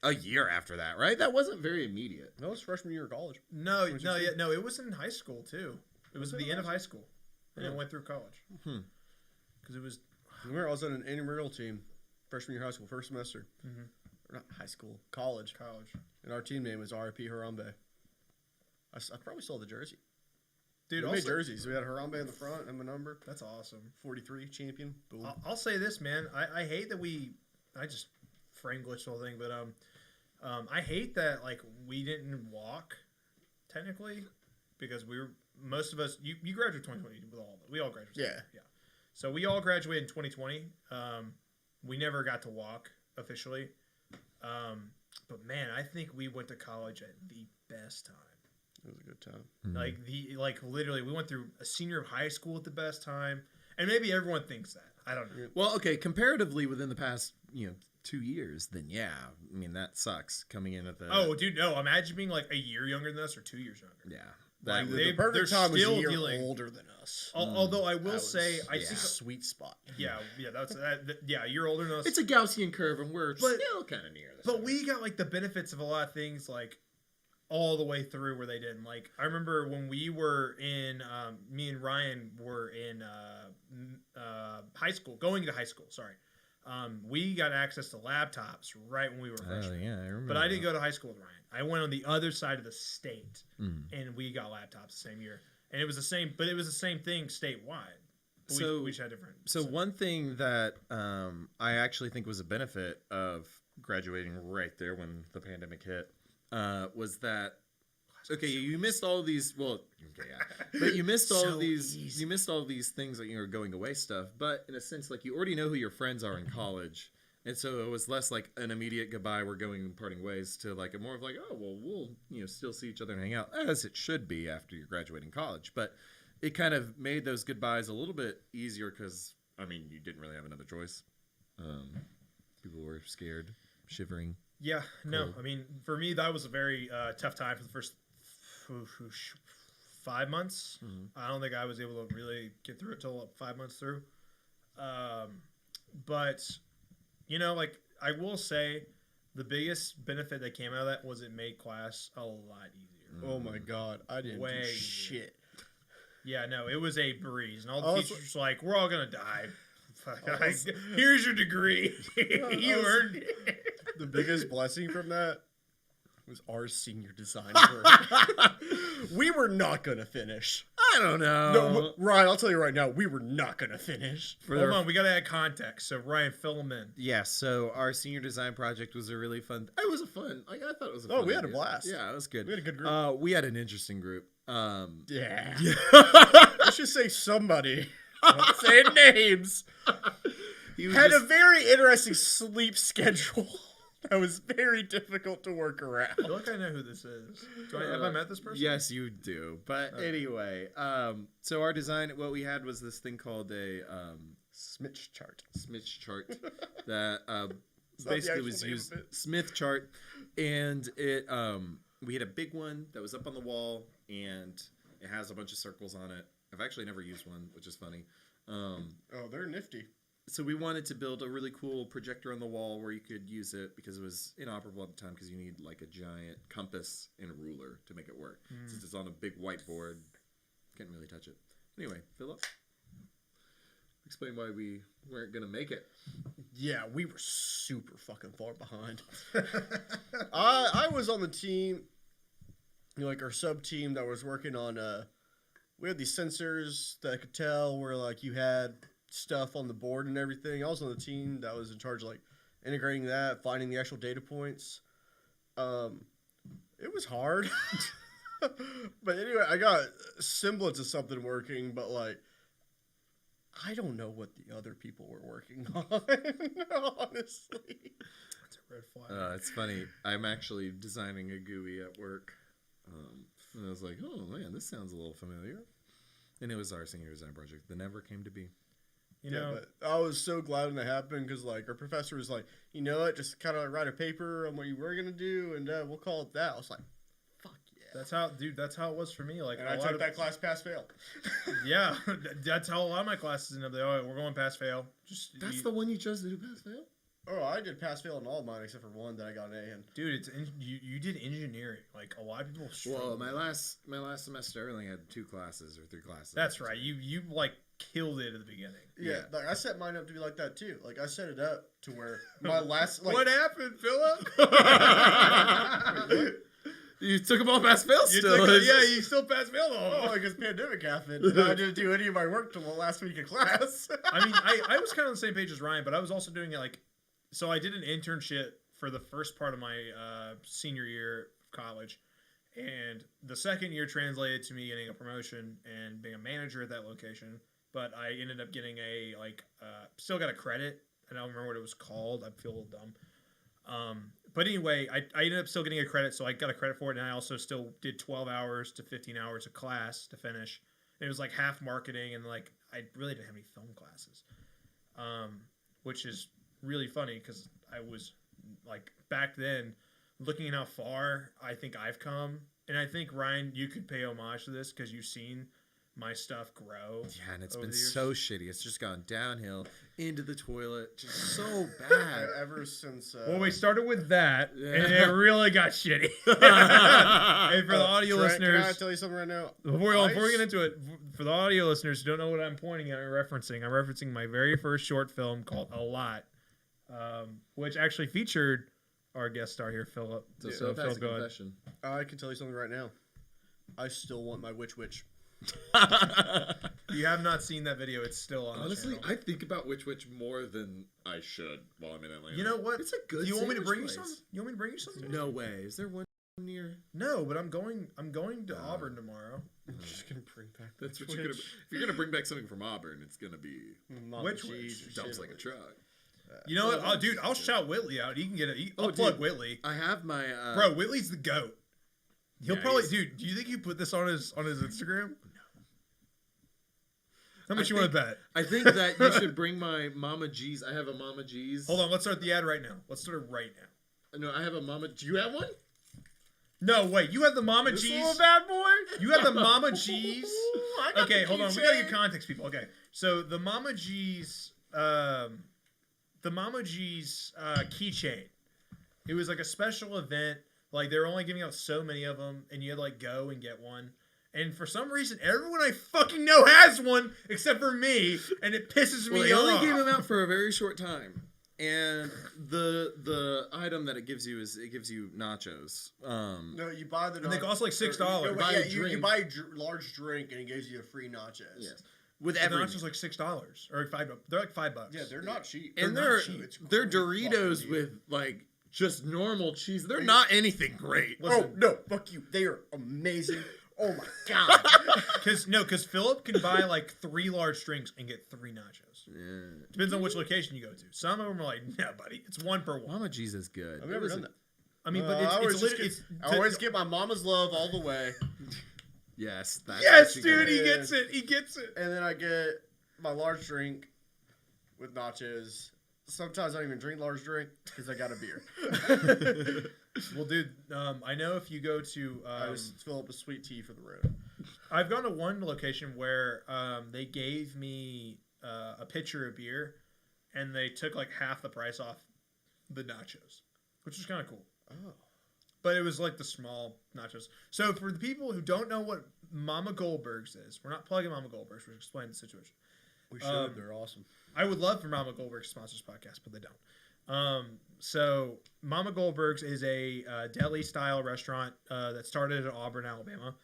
A: a year after that, right? That wasn't very immediate.
C: No, it was freshman year of college.
B: No, it was in high school too. It was at the end of high school, and then went through college. Because it was.
C: I remember I was on an intramural team, freshman year of high school, first semester. or not high school, college. And our team name was RIP Harambe. I probably saw the jersey.
B: Dude,
C: we made jerseys. We had Harambe in the front and my number.
B: That's awesome.
C: 43 champion. Boom.
B: I'll say this, man. I hate that I just frame glitched the whole thing, but I hate that like we didn't walk technically because most of us you graduated 2020 with all of it. We all graduated. Yeah. So we all graduated in 2020. We never got to walk officially. But man, I think we went to college at the best time.
C: It was a good time.
B: Like literally, we went through a senior of high school at the best time, and maybe everyone thinks that. I don't know.
A: Well, okay, comparatively within the past 2 years, then yeah, I mean that sucks coming in at the.
B: Oh, dude, no! Imagine being like a year younger than us or 2 years younger.
A: Yeah,
C: like the perfect time was a year older than us.
B: Although I will say, I think
C: sweet spot.
B: Yeah, that's yeah, you're older than us.
A: It's a Gaussian curve, and we're still kind of near.
B: But we got like the benefits of a lot of things, like all the way through where they didn't. Like I remember when we were in, me and Ryan were in high school, going to high school. Sorry. We got access to laptops right when we were freshmen.
A: Oh, yeah, I remember.
B: But I didn't go to high school with Ryan. I went on the other side of the state, and we got laptops the same year. And it was the same, but it was the same thing statewide.
A: So
B: we just had different.
A: So one thing that I actually think was a benefit of graduating right there when the pandemic hit was that. Okay, you missed all of these. Well, okay, yeah, but you missed all of these. Easy. You missed all of these things like going away stuff. But in a sense, like you already know who your friends are in college, and so it was less like an immediate goodbye. We're going parting ways to like a more of like, oh well, we'll still see each other and hang out as it should be after you're graduating college. But it kind of made those goodbyes a little bit easier because I mean you didn't really have another choice. People were scared, shivering.
B: Yeah, no, I mean for me that was a very tough time for the first 5 months. I don't think I was able to really get through it till 5 months through. But like I will say the biggest benefit that came out of that was it made class a lot easier.
C: Oh my god, I didn't do shit.
B: Yeah, no, it was a breeze, and all the teachers were like, "We're all gonna die. Here's your degree. You earned it."
C: The biggest blessing from that was our senior design work. We were not gonna finish.
A: I don't know.
C: No, Ryan, I'll tell you right now, we were not gonna finish.
B: Hold on, we gotta add context. So Ryan, fill them in.
A: Yeah, so our senior design project was a really fun. It was a fun. Like I thought it was.
C: We had a blast.
A: Yeah, it was good.
C: We had a good group.
A: We had an interesting group.
C: Yeah. Let's just say somebody. Not saying names. Had a very interesting sleep schedule. That was very difficult to work around.
B: I feel like I know who this is. Have I met this person?
A: Yes, you do. But anyway, so our design, what we had was this thing called a
C: Smith chart.
A: Smith chart that basically was used Smith chart, and it we had a big one that was up on the wall, and it has a bunch of circles on it. I've actually never used one, which is funny.
C: They're nifty.
A: So we wanted to build a really cool projector on the wall where you could use it because it was inoperable at the time because you need like a giant compass and a ruler to make it work. Since it's on a big whiteboard, can't really touch it. Anyway, Philip, explain why we weren't going to make it.
C: Yeah, we were super fucking far behind. I was on the team, like our sub team that was working on, we had these sensors that could tell where like you had stuff on the board and everything. I was on the team that was in charge of like integrating that, finding the actual data points. It was hard. But anyway, I got a semblance of something working, but like I don't know what the other people were working on, honestly.
B: That's a red flag.
A: It's funny. I'm actually designing a GUI at work. And I was like, oh man, this sounds a little familiar. And it was our senior design project that never came to be.
B: You know,
C: but I was so glad when it happened because, like, our professor was like, you know what, just kind of write a paper on what you were going to do, and we'll call it that. I was like, fuck yeah.
B: That's how it was for me. Like,
C: and I took that class pass-fail.
B: Yeah, that's how a lot of my classes end up. We're going pass-fail.
A: That's the one you chose to do pass-fail?
C: Oh, I did pass-fail in all of mine except for one that I got an A in.
B: Dude, you did engineering. Like, a lot of people struggle.
A: Well, my last semester I only had 2 classes or 3 classes.
B: That's right. You like killed it at the beginning.
C: Yeah, like I set mine up to be like that too. Like I set it up to where my last. Like,
B: What happened, Philip?
A: You took them all past fail still.
B: You still passed fail though.
C: Oh, because pandemic happened. And I didn't do any of my work till the last week of class.
B: I mean, I was kind of on the same page as Ryan, but I was also doing it like, so I did an internship for the first part of my senior year of college, and the second year translated to me getting a promotion and being a manager at that location. But I ended up getting still got a credit. I don't remember what it was called. I feel a little dumb. But anyway, I ended up still getting a credit, so I got a credit for it, and I also still did 12 hours to 15 hours of class to finish. And it was like half marketing, and like I really didn't have any film classes, which is really funny because I was like back then looking at how far I think I've come, and I think Ryan, you could pay homage to this because you've seen my stuff grow.
A: Yeah, and it's been so shitty. It's just gone downhill into the toilet. Just so bad.
C: Ever since.
B: Well, we started with that, and it really got shitty. And for the audio
C: Trent,
B: listeners,
C: can I tell you something right now?
B: Before we get into it, for the audio listeners who don't know what I'm pointing at or referencing, I'm referencing my very first short film called A Lot, which actually featured our guest star here, Philip.
A: So Phil, go ahead.
C: I can tell you something right now. I still want my witch.
B: You have not seen that video. It's still on.
A: Honestly,
B: the channel.
A: I think about Witch more than I should while I'm in Atlanta.
B: You know what?
A: It's a good.
B: You want me to bring
A: place.
B: you some? You want me to bring you something?
A: No way. Is there one near?
B: No, but I'm going to Auburn tomorrow.
C: I'm just gonna bring back.
A: That's what you're gonna. If you're gonna bring back something from Auburn, it's gonna be
B: Which
A: dumps like a truck.
B: You know what? I'll shout Whitley out. He can get it. I'll plug Whitley.
A: I have my
B: bro. Whitley's the goat. He'll probably, dude. Do you think he put this on his Instagram? How much you want to bet?
A: I think that you should bring my Mama G's. I have a Mama G's.
B: Hold on, let's start the ad right now. Let's start it right now.
A: No, I have a Mama. Do you have one?
B: No, wait. You have the Mama G's.
C: Little bad boy.
B: You have the Mama G's. Okay, hold on. We gotta get context, people. Okay, so the Mama G's, keychain. It was like a special event. Like they were only giving out so many of them, and you had to like go and get one. And for some reason, everyone I fucking know has one except for me, and it pisses me off.
A: They only gave them out for a very short time, and the item that it gives you nachos.
C: No, you buy the.
B: And they cost like $6.
C: You buy a large drink, and it gives you a free nachos.
A: Yes. With
B: the
A: everything.
B: nachos like $6 or $5. They're like $5.
C: Yeah, they're not cheap.
A: And they're Doritos with like just normal cheese. They're not anything great.
C: Listen, oh no, fuck you. They are amazing. Oh my god!
B: Because Philip can buy like 3 large drinks and get 3 nachos.
A: Yeah. Depends
B: on which location you go to. Some of them are like, no, buddy, it's 1 per 1.
A: Mama G's is good.
C: I've never done that.
B: I mean, but
C: I always get my mama's love all the way.
A: Yes,
B: dude, he gets it. He gets it.
C: And then I get my large drink with nachos. Sometimes I don't even drink large drink because I got a beer.
B: Well, dude, I know if you go to...
C: I just fill up a sweet tea for the road.
B: I've gone to one location where they gave me a pitcher of beer, and they took like half the price off the nachos, which is kind of cool.
C: Oh.
B: But it was like the small nachos. So for the people who don't know what Mama Goldberg's is, we're not plugging Mama Goldberg's. We're explaining the situation.
C: We should. They're awesome.
B: I would love for Mama Goldberg to sponsor this podcast, but they don't. So Mama Goldberg's is a deli-style restaurant that started in Auburn, Alabama.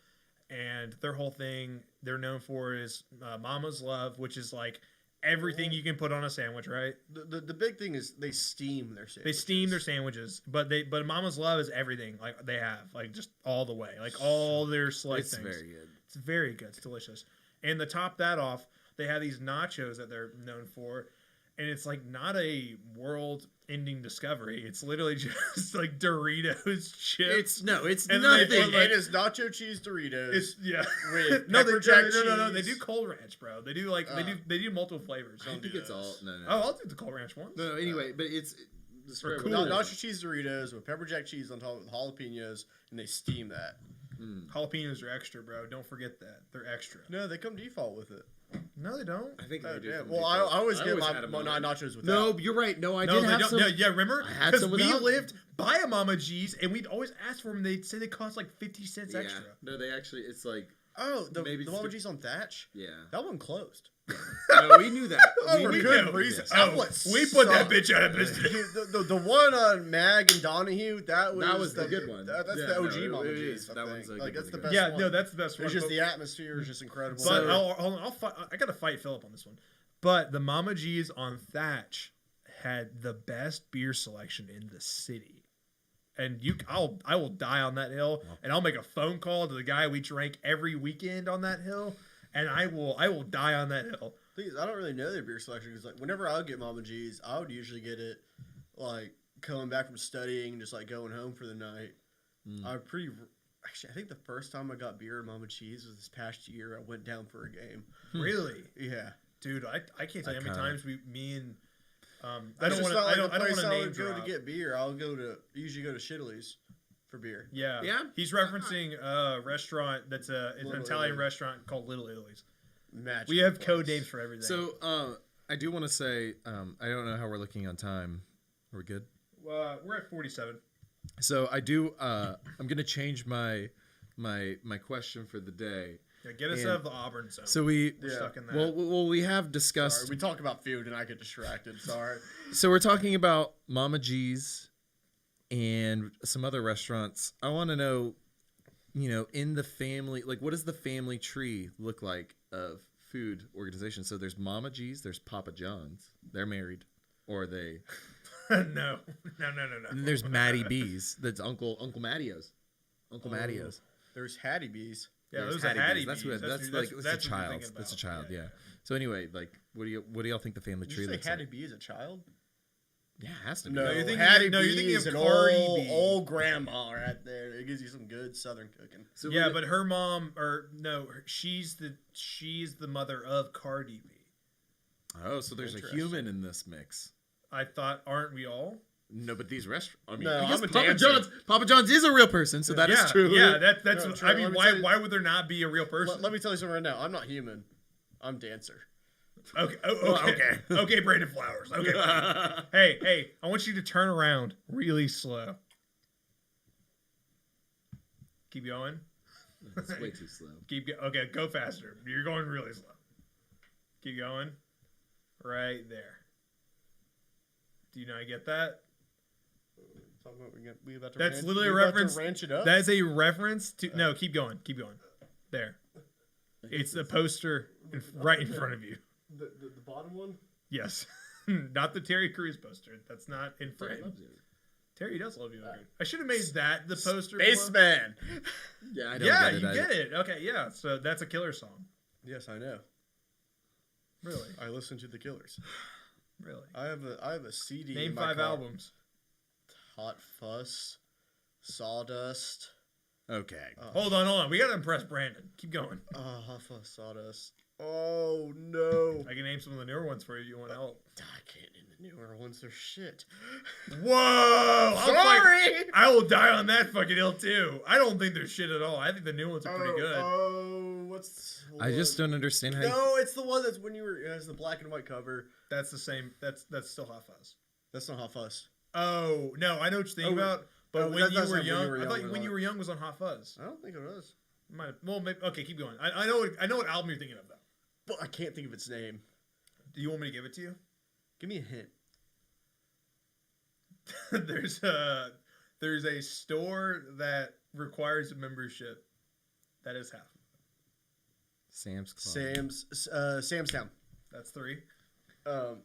B: And their whole thing they're known for is Mama's Love, which is like everything you can put on a sandwich, right?
C: The big thing is they steam their sandwiches.
B: They steam their sandwiches, but Mama's Love is everything. Like they have, like just all the way, like all their slice things.
A: It's very good.
B: It's very good. It's delicious. And to top that off, they have these nachos that they're known for, and it's like not a world-ending discovery. It's literally just like Doritos chips.
A: It's
C: nothing.
B: It
C: is nacho cheese Doritos.
B: It's
C: with
B: no,
C: pepper jack cheese.
B: No. They do cold ranch, bro. They do like they do multiple flavors.
A: I think it's all no.
B: Oh, I'll do the cold ranch one.
A: No, anyway, but it's
B: cool.
C: Nacho cheese Doritos with pepper jack cheese on top with jalapenos, and they steam that.
B: Jalapenos are extra, bro. Don't forget that. They're extra.
C: No, they come default with it.
B: No, they don't.
A: I think they do.
C: Yeah. Well, I always get my nachos with
A: No,
C: that.
A: you're right. No, I
B: No,
A: did
B: they
A: have
B: don't.
A: some.
B: Yeah, remember?
A: I had
B: Because
A: some
B: we
A: without.
B: lived by a Mama G's, and we'd always ask for them. They'd say they cost like 50 cents extra.
A: No, they actually. It's like
C: Oh, the
A: maybe
C: Mama G's on Thatch?
A: yeah.
C: That one closed.
A: No, we knew that.
C: For
A: knew
C: good
A: that.
C: reason.
A: Yes.
C: That was
B: we put that
C: so-
B: bitch out of business.
C: The one on Mag and Donahue, that was
A: the good one.
C: That's
A: Yeah,
C: the OG
A: no,
C: Mama
A: it
C: G's.
A: is.
C: I
A: That
C: think.
A: one's a
C: Like
A: good
C: that's the
A: one.
C: best
B: Yeah,
C: one.
B: no, that's the best one.
C: It's just the atmosphere is just incredible.
B: But
A: So-
B: I'll fight. I gotta fight Philip on this one. But the Mama G's on Thatch had the best beer selection in the city, and I will die on that hill, and I'll make a phone call to the guy we drank every weekend on that hill, and I will die on that hill.
C: Thing is, I don't really know their beer selection because like whenever I would get Mama G's, I would usually get it like coming back from studying and just like going home for the night. Actually, I think the first time I got beer at Mama G's was this past year. I went down for a game.
B: Really,
C: Yeah.
B: dude, I can't tell you how many times me and I
C: It's
B: don't
C: just
B: want to
C: not like
B: I
C: the
B: don't
C: place
B: want to
C: I
B: name
C: would go
B: drop.
C: to get beer. Usually go to Shitley's for beer.
B: Yeah.
A: Yeah?
B: He's referencing a restaurant that's it's an
C: Little
B: Italian
C: Italy.
B: restaurant called Little Italy's.
C: Magical
B: We have
C: place.
B: code names for everything.
A: So, I do want to say, I don't know how we're looking on time. Are we good?
B: We're at 47.
A: So I do. I'm gonna change my question for the day.
B: Yeah, get us
A: And-
B: out of the Auburn zone.
A: So we're
B: stuck in that.
A: Well, we have discussed.
C: Sorry, we talk about food and I get distracted. Sorry.
A: So we're talking about Mama G's and some other restaurants. I want to know, in the family, like what does the family tree look like of food organization? So there's Mama G's, there's Papa John's. They're married, or are they?
B: no.
A: And there's Matty B's. That's Uncle Mattio's. Uncle Mattio's.
C: There's Hattie B's.
B: Yeah,
A: There's
B: there's a Hattie
A: B's. That's
B: B's.
A: what. That's
B: what
A: like
B: you're
A: that's a child.
B: thinking
A: That's a
B: about.
A: child. Yeah. So anyway, like, what do y'all think the family
C: Did
A: tree
C: you say
A: looks
C: Hattie
A: like?
C: B is a child?
A: Yeah, it has to be.
C: No,
B: you're thinking-
C: Hattie
B: no,
C: B
B: you're thinking
C: is
B: of
C: an
B: Cardi
C: old,
B: B.
C: old grandma right there. It gives you some good Southern cooking.
A: So
B: Yeah, but her mom, or no, she's the mother of Cardi B.
A: oh, so there's a
C: Interesting.
A: human in this mix.
B: I thought, aren't we all?
A: No, but these restaurants. I mean,
C: No,
A: I guess
C: I'm a
A: Papa
C: dancer.
A: John's. Papa John's is a real person, so that is
B: yeah,
A: true.
B: Yeah, that's.
C: No, true.
B: I mean,
C: Let me
B: why
C: tell you-
B: why would there not be a real person?
C: Let me tell you something right now. I'm not human. I'm dancer.
B: Okay. Okay. Okay, Brandon Flowers. Okay. Hey, I want you to turn around really slow. Keep going.
A: That's way too slow.
B: Okay, go faster. You're going really slow. Keep going. Right there. Do you not get that?
C: We about to
B: That's
C: ranch,
B: literally a
C: we about to
B: reference.
C: ranch it up.
B: That is a reference to. No, keep going. Keep going. There. It's the poster right in front of you.
C: the bottom one.
B: Yes. Not the Terry Crews poster. That's not in frame. Terry does love you. I should have made that the poster.
C: Spaceman.
A: Yeah, I don't
B: Yeah,
A: get it.
B: you get it. Okay, yeah. So that's a Killer song.
C: Yes, I know.
B: Really?
C: I listen to the Killers.
B: Really?
C: I have a CD.
B: Name
C: in my
B: 5
C: car.
B: albums.
C: Hot Fuss, Sawdust.
A: Okay.
B: Hold on. We got to impress Brandon. Keep going.
C: Hot Fuss, Sawdust. Oh no!
B: I can name some of the newer ones for you if you want help.
C: I can't name the newer ones. They're shit.
B: Whoa!
C: Sorry.
B: I will die on that fucking hill too. I don't think they're shit at all. I think the new ones are pretty good.
C: Oh, what's?
A: I just don't understand how.
C: No, it's the one that's when you were. It has the black and white cover.
B: That's the same. That's still Hot Fuzz.
C: That's not Hot Fuss.
B: Oh no, I know what you're thinking about. But
C: oh,
B: when
C: that's
B: you
C: not
B: were
C: When You
B: young,
C: Were
B: I
C: Young
B: thought
C: was
B: When
C: on
B: You
C: it.
B: Were Young was on Hot Fuzz.
C: I don't think it was.
B: Might have, well, maybe, okay, keep going. I know what album you're thinking of though.
C: But I can't think of its name.
B: Do you want me to give it to you?
C: Give me a hint.
B: There's a store that requires a membership. That is half.
A: Sam's Club.
C: Samstown.
B: That's 3.
C: Five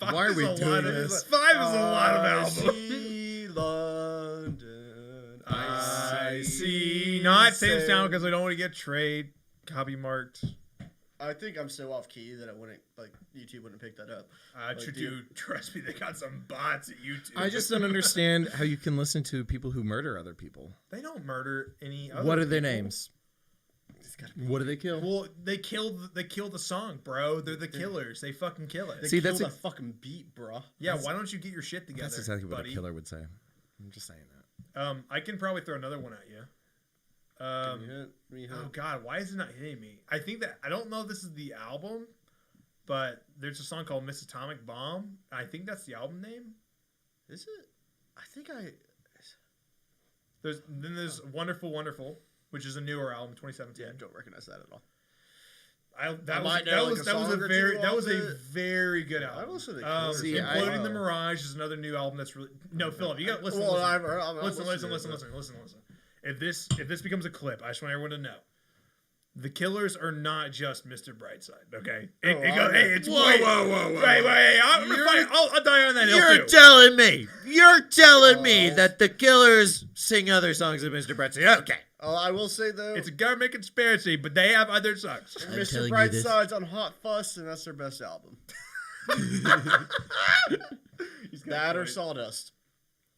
A: Why are
B: is
A: we
B: a
A: doing
B: lot
A: this?
B: 5 is a lot of
C: I
B: albums.
C: see London.
B: I see. Not Samstown because I don't want to get trade copy marked.
C: I think I'm so off key that I wouldn't YouTube wouldn't pick that up.
B: Trust me, they got some bots at YouTube.
A: I just don't understand how you can listen to people who murder other people.
B: They don't murder any. Other
A: What are their
B: people.
A: names? What do they kill?
B: Well, they killed the song, bro. They're the killers. They fucking kill it.
C: They
A: See,
C: killed
A: that's
C: a fucking beat, bruh.
B: Yeah, why don't you get your shit together?
A: That's exactly what
B: buddy?
A: a killer would say. I'm just saying that.
B: I can probably throw another one at you.
C: Give me a hint.
B: Oh God, why is it not hitting me? I think that I don't know if this is the album, but there's a song called Miss Atomic Bomb. I think that's the album name.
C: Is it? I think I.
B: There's Wonderful Wonderful, which is a newer album, 2017.
C: Yeah, I don't recognize that at all.
B: That
C: might
B: was
C: know, like, a
B: that was
C: song
B: a
C: or
B: very
C: two
B: that
C: off
B: was a
C: it.
B: very good
C: I
B: album.
C: listen to Killers.
A: See,
B: Imploding the Mirage is another new album that's really Philip. You got to listen.
C: Well,
B: Listen. Listen. If this becomes a clip, I just want everyone to know. The Killers are not just Mr. Brightside, okay? It's
A: whoa.
B: Wait, I'll die on that hill
A: You're telling me that the Killers sing other songs of Mr. Brightside. Okay.
C: Oh, I will say though,
B: It's a government conspiracy, but they have other songs.
C: Mr. Brightside's on Hot Fuss, and that's their best album. That or Sawdust.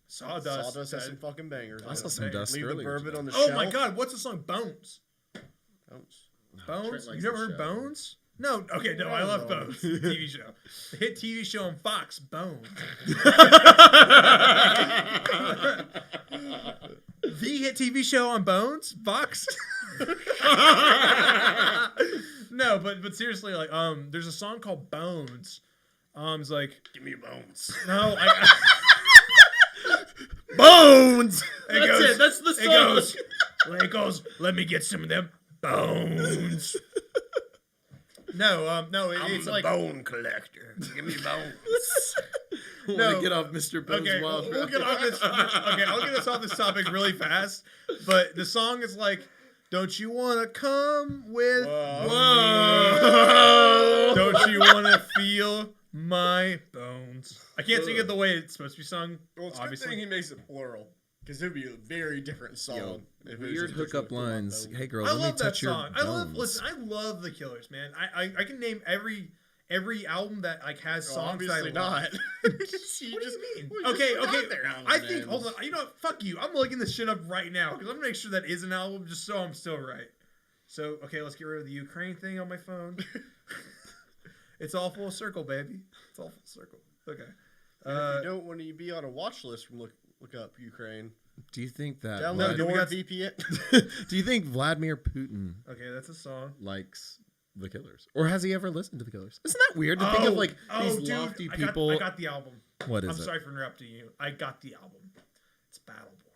B: Sawdust
C: has some fucking bangers.
A: I saw some Dust
C: Leave the
A: earlier
C: bourbon
A: today.
C: on the
B: Oh
C: shelf.
B: my God, what's the song Bones?
A: Trent
B: Bones?
A: likes
B: You never
A: the
B: heard
A: show.
B: Bones? No, okay, no, I love Bones. TV show. The hit TV show on Fox, Bones. The hit TV show on Bones? Fox? No, but seriously, like, there's a song called Bones. It's like,
C: Give me your bones.
B: no,
A: Bones!
B: That's
A: the song.
B: It goes, let me get some of them bones. No, it's like
C: bone collector. Give me bones.
A: I want
B: No.
A: to get off Mr. Bones'
B: okay.
A: wild
B: We'll get off this. Okay, I'll get us off this topic really fast. But the song is like, "Don't you wanna come with?
A: Whoa.
B: Don't you wanna feel my bones?" I can't sing it the way it's supposed to be sung.
C: Well, it's a good
B: obviously.
C: thing he makes it plural, because it would be a very different song.
A: Yo,
C: if it was
A: weird
C: just a person
A: hookup
C: with full-on
A: lines.
C: bone.
A: Hey girl,
B: I
A: let me
B: love that
A: touch your
B: song.
A: bones.
B: Listen, I love the Killers, man. I can name every album that like has
C: Well,
B: songs that I
C: obviously
B: love.
C: not.
B: What do you mean?
C: well, you
B: Okay.
C: just forgot their album
B: I think.
C: names.
B: Hold on. You know what? Fuck you. I'm looking this shit up right now because I'm gonna make sure that is an album, just so I'm still right. So okay, let's get rid of the Ukraine thing on my phone. It's all full circle, baby. It's all full circle. Okay.
C: And if you don't want to be on a watch list from look up Ukraine,
A: Do you think that?
C: download
B: do we got-
C: NordVPN.
A: Do you think Vladimir Putin
B: Okay, that's a song.
A: likes the Killers, or has he ever listened to the Killers? Isn't that weird to think of like these
B: dude,
A: lofty
B: I
A: people?
B: got the album.
A: What is
B: I'm
A: it?
B: sorry for interrupting you. I got the album. It's Battleborn.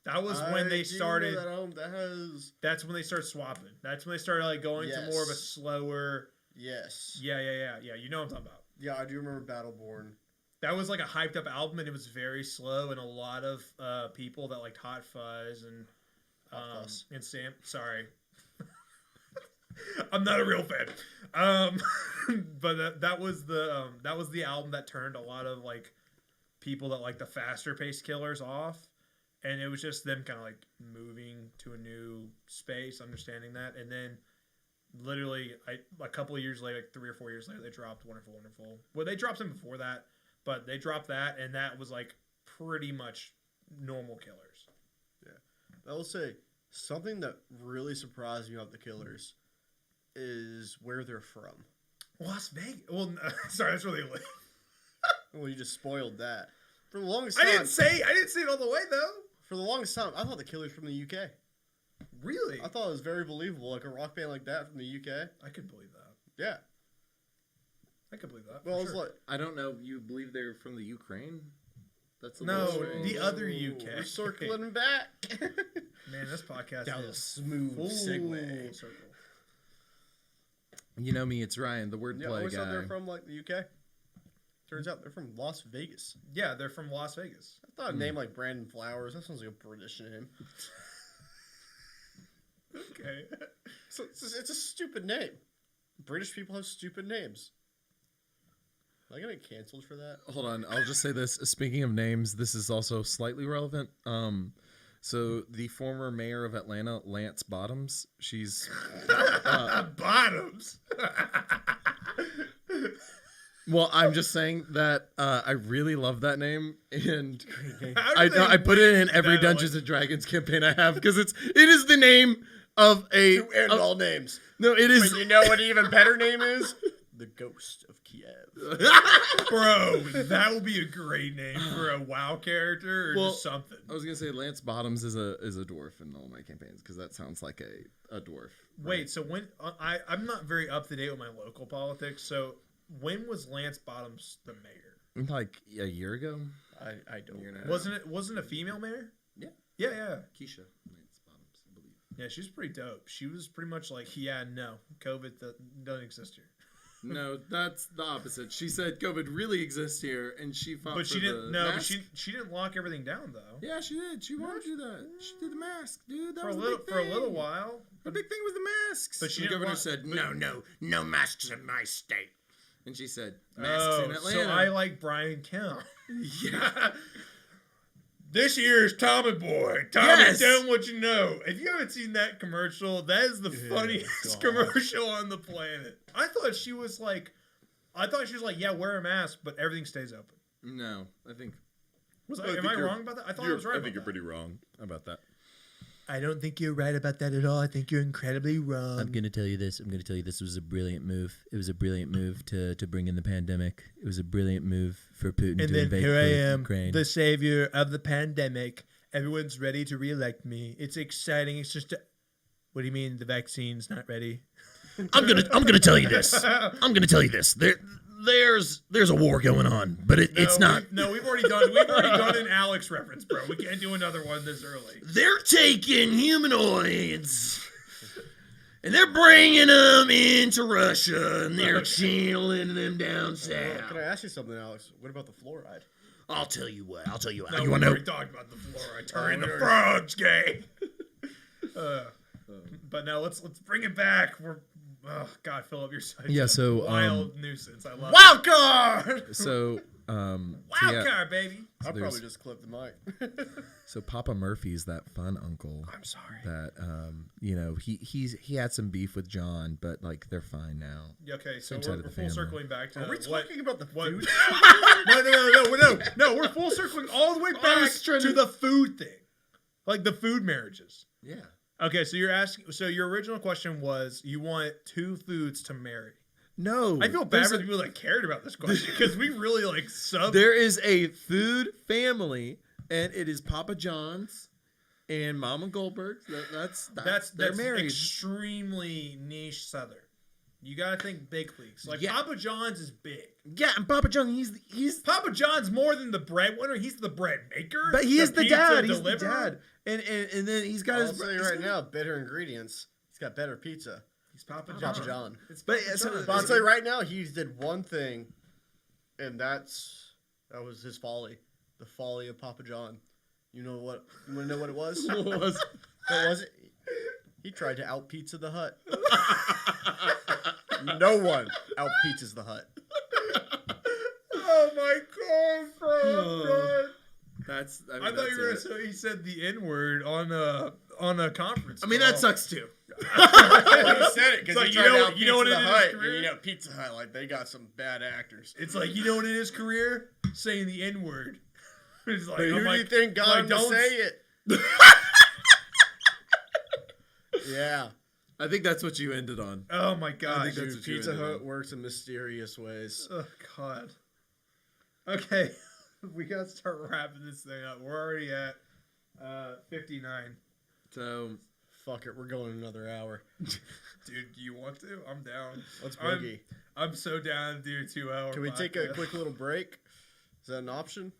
B: That was when they started.
C: That album that has
B: That's when they started swapping. That's when they started like going to more of a
C: Yes.
B: slower.
C: yes.
B: Yeah. You know what I'm talking about.
C: Yeah, I do remember Battleborn.
B: That was like a hyped up album, and it was very slow, and a lot of people that liked Hot Fuzz and
C: Fuzz.
B: and Sam. Sorry, I'm not a real fan. But that was the album that turned a lot of like people that like the faster paced Killers off, and it was just them kind of like moving to a new space, understanding that, and then literally a couple of years later, like 3 or 4 years later, they dropped Wonderful Wonderful. Well, they dropped some before that, but they dropped that, and that was like pretty much normal Killers.
C: I will say something that really surprised me about the Killers is where they're from.
B: Las Vegas. Well, sorry, that's really late.
C: Well, you just spoiled that. For the longest
B: I
C: time,
B: didn't say it all the way though.
C: for the longest time, I thought the Killers from the UK.
B: Really?
C: I thought it was very believable, like a rock band like that from the UK.
B: I could believe that.
C: Yeah.
B: I could believe that.
C: Well,
B: for
C: it's
B: sure.
C: like
A: I don't know. You believe they're from the Ukraine? That's a
B: No,
A: little strange.
B: the other UK.
C: We're circling back
B: Man, this podcast
C: down a
B: is
C: smooth
B: full
C: segue.
B: circle.
A: You know me, it's Ryan, the
C: Yeah, I
A: wordplay
C: always thought
A: guy.
C: they're from like the UK. Turns out they're from Las Vegas.
B: Yeah, they're from Las Vegas.
C: I thought a name like Brandon Flowers. That sounds like a British name.
B: Okay.
C: So it's a stupid name. British people have stupid names. Am I gonna get canceled for that?
A: Hold on, I'll just say this. Speaking of names, this is also slightly relevant. So the former mayor of Atlanta, Lance Bottoms, she's
B: Bottoms.
A: well, I'm just saying that I really love that name, and
B: How do they
A: I put it in
B: wait
A: every
B: that
A: Dungeons and Dragons campaign I have because it is the name of a
C: To end all names.
A: no, it is
C: But you know what an even better name is? The Ghost of Kiev.
B: Bro, that would be a great name for a WoW character or
A: Well,
B: just something.
A: I was gonna say Lance Bottoms is a dwarf in all my campaigns because that sounds like a dwarf.
B: Wait, so when I'm not very up to date with my local politics. So when was Lance Bottoms the mayor?
A: Like a year ago.
C: I don't know.
B: Wasn't a female mayor?
A: Yeah.
B: Yeah.
A: Keisha Lance Bottoms, I believe.
B: Yeah, she's pretty dope. She was pretty much like, yeah, no, COVID doesn't exist here.
A: No, that's the opposite. She said COVID really exists here, and she fought
B: But
A: for
B: she didn't.
A: the
B: No, but
A: mask.
B: she didn't lock everything down though.
A: Yeah, she did. She wanted to do that. She did the mask, dude. That
B: For
A: was
B: a
A: the
B: little
A: big
B: for a
A: thing.
B: little while.
A: The big thing was the masks.
B: But she
A: the
B: didn't
A: governor
B: want-
A: said,
B: but-
A: no masks in my state. And she said, masks in Atlanta.
B: So I like Brian Kim.
A: Yeah.
B: This year's Tommy Boy. Tommy,
A: Yes.
B: tell 'em what you know. If you haven't seen that commercial, that is the
C: Yeah,
B: funniest
C: God.
B: commercial on the planet. I thought she was like, yeah, wear a mask, but everything stays open.
A: No, I think.
B: Am I wrong about that? I thought I was right.
A: I think you're pretty wrong about that.
B: I don't think you're right about that at all. I think you're incredibly wrong.
D: I'm going to tell you this. This was a brilliant move. It was a brilliant move to bring in the pandemic. It was a brilliant move for Putin
B: And
D: to
B: then
D: invade
B: here I am,
D: Ukraine.
B: the savior of the pandemic. Everyone's ready to reelect me. It's exciting. It's just, what do you mean the vaccine's not ready?
D: I'm gonna tell you this. I'm gonna tell you this. There's a war going on, but it's not.
B: We've already done an Alex reference, bro. We can't do another one this early.
D: They're taking humanoids and they're bringing them into Russia and they're channeling them down south.
C: Can I ask you something, Alex? What about the fluoride?
D: I'll tell you what.
B: No,
D: You
B: we
D: want to know?
B: already talked about the fluoride turning the frogs gay. But no, let's bring it back. God, Philip, you're such
A: Yeah,
B: a
A: so,
B: wild nuisance. I love
C: Wild card!
A: So,
B: Wild card, baby.
C: I'll
A: there's-
C: probably just clip the mic.
A: so Papa Murphy's that fun uncle
B: I'm sorry.
A: that he had some beef with John, but like they're fine now.
B: Okay, so
A: Same side
B: we're
A: of the
B: full
A: family.
B: circling back to
C: Are we
B: what-
C: talking about the
B: what-
C: food?
B: No, we're full circling all the way back
A: was trying
B: to
A: to-
B: the food thing. Like the food marriages.
A: Yeah.
B: Okay, so your original question was you want two foods to marry.
A: No,
B: I feel bad for the people that cared about this question because we really like
A: There is a food family, and it is Papa John's and Mama Goldberg's. That's they're married.
B: extremely niche Southern. You gotta think big leagues. Like
A: Yeah.
B: Papa John's is big.
A: Yeah, and Papa John, he's
B: Papa John's more than the breadwinner. He's the bread maker.
A: but he is the
B: pizza
A: dad. He's the
B: deliverer.
A: dad, and then he's got
C: I'll
A: his.
C: tell you right now, better ingredients. He's got better pizza.
B: He's Papa John.
C: Papa John.
B: It's
A: But,
B: Papa
A: so-
B: John.
C: But I'll tell you right now, he did one thing, and that was his folly. The folly of Papa John. You know what? You want to know what it was?
A: What was-
C: What was it? He tried to out pizza the hut. No one out pizzas the hut.
B: Oh my god, bro!
A: That's.
B: I thought you were gonna say he said the N word on a conference.
A: I mean,
B: call.
A: that sucks too.
C: He said it because
B: So
C: he
B: you
C: tried to
B: know-
C: out
B: you know what
C: Pizza
B: it
C: the
B: is,
C: Hut.
B: career?
C: And you know, Pizza Hut, like they got some bad actors.
B: It's like, you know what in his career? Saying the N word. It's like,
C: But who
B: I'm
C: do
B: like,
C: you think got
B: like,
C: him to
B: don't
C: say it? Yeah.
A: I think that's what you ended on.
B: Oh my
A: I
B: gosh.
A: think that's
C: Dude,
A: what you
C: Pizza
A: ended
C: Hut
A: on.
C: works in mysterious ways.
B: Oh god. Okay. We gotta start wrapping this thing up. We're already at 59.
A: So
C: Fuck it, we're going another hour.
B: Dude, do you want to? I'm down.
C: Let's
B: I'm-
C: boogie.
B: I'm so down to do a 2 hour.
C: Can we take a
B: podcast.
C: quick little break? Is that an option?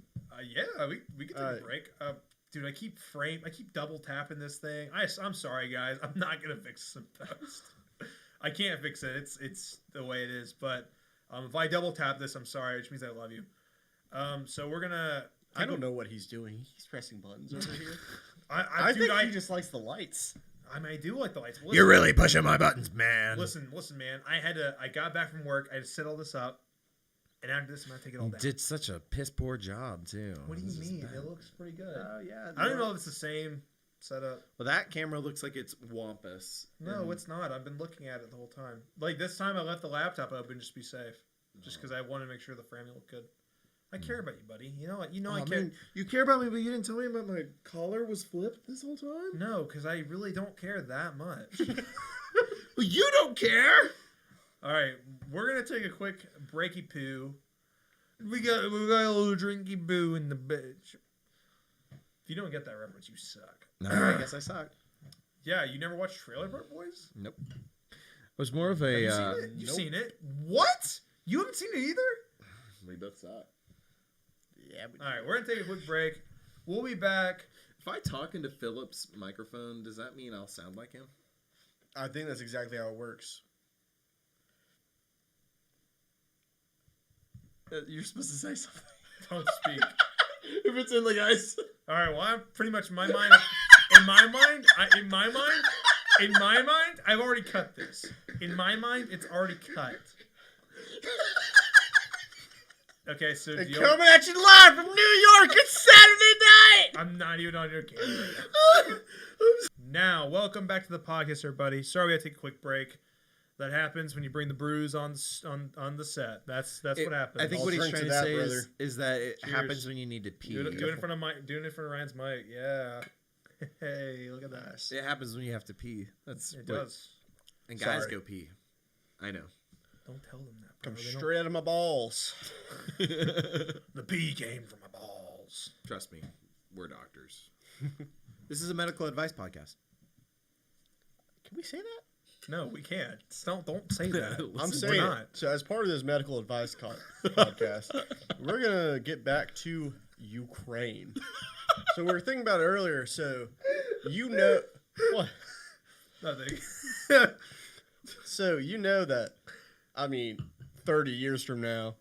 B: Yeah, we can take a
C: Alright.
B: break. Dude, I keep double tapping this thing. I'm sorry, guys. I'm not gonna fix this in post. I can't fix it. It's the way it is. But if I double tap this, I'm sorry, which means I love you. So we're gonna.
C: I don't know what he's doing. He's pressing buttons over here.
B: I
C: think he just likes the lights.
B: I mean, I do like the lights. Listen,
D: You're really pushing my buttons, man.
B: listen, man. I got back from work. I had to set all this up, and after this, I'm gonna take it all
A: you
B: down.
A: did such a piss poor job too.
B: What do you
A: This is
B: mean?
A: bad.
B: It looks pretty good.
C: Yeah.
B: I don't know if it's the same setup.
A: Well, that camera looks like it's wampus.
B: No,
A: And-
B: it's not. I've been looking at it the whole time. Like this time, I left the laptop open just to be safe, just because I wanted to make sure the framing looked good. I care about you, buddy. You know what? You know I
A: Oh,
B: care.
A: man, you care about me, but you didn't tell me about my collar was flipped this whole time.
B: No, because I really don't care that much.
A: Well, you don't care.
B: All right, we're gonna take a quick breaky poo. We got a little drinky boo in the bitch. If you don't get that reference, you suck.
A: No, I guess I suck.
B: Yeah, you never watched Trailer Park Boys?
A: Nope. It was more of a.
B: Have you seen it? You've seen it? What? You haven't seen it either?
A: We both suck.
C: Yeah.
B: All right, we're gonna take a quick break. We'll be back.
A: If I talk into Philip's microphone, does that mean I'll sound like him?
C: I think that's exactly how it works.
A: You're supposed to say something.
B: Don't speak.
A: If it's in the ice.
B: All right. Well, I'm pretty much in my mind. In my mind, I've already cut this. In my mind, it's already cut. Okay, so
C: And coming at you live from New York, it's Saturday night.
B: I'm not even on your camera. Now, welcome back to the podcast, everybody. Sorry we had to take a quick break. That happens when you bring the brews on the set. That's what happens.
A: I think
C: I'll
A: what he's
C: drink
A: trying
C: to
A: to
C: that,
A: say
C: brother.
A: is that it
B: Cheers.
A: happens when you need to pee.
B: do it in front of Ryan's mic. Yeah. Hey, look at that.
A: It happens when you have to pee. That's
B: It
A: what-
B: does.
A: And guys
C: Sorry.
A: go pee. I know.
B: Don't tell them that. Bro.
C: Come
B: They don't-
C: straight out of my balls.
B: The pee came from my balls.
A: Trust me, we're doctors. This is a medical advice podcast.
C: Can we say that?
B: No, we can't. Don't say that.
C: I'm
B: We're
C: saying
B: not.
C: it. So as part of this medical advice podcast, we're going to get back to Ukraine. So we were thinking about it earlier. So you know... What?
B: Nothing.
C: So you know that, 30 years from now,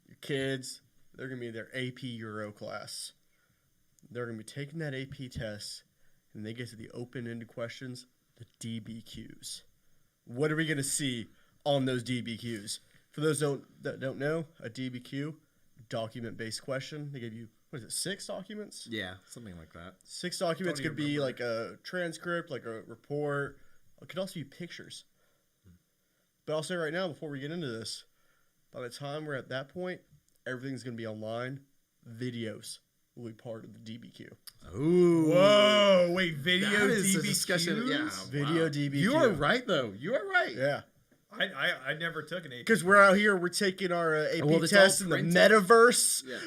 C: your kids, they're going to be in their AP Euro class. They're going to be taking that AP test, and they get to the open-ended questions, the DBQs. What are we going to see on those DBQs? For those that don't know, a DBQ, document-based question. They give you, 6 documents?
A: Yeah, something like that.
C: 6 documents
B: Don't
C: could
B: even
C: be
B: remember.
C: like a transcript, like a report. It could also be pictures. But I'll say right now, before we get into this, by the time we're at that point, everything's going to be online. Videos will be part of the DBQ.
A: Ooh.
B: Whoa, wait, video
A: That is a
B: DBQs?
A: discussion. Yeah,
C: Video
A: wow.
C: DBQ.
A: You are right, though. You are right.
C: Yeah.
B: I never took an AP.
C: Because we're out here, we're taking our AP
A: Well, it's
C: test
A: all
C: in the
A: printed.
C: metaverse.
A: Yeah.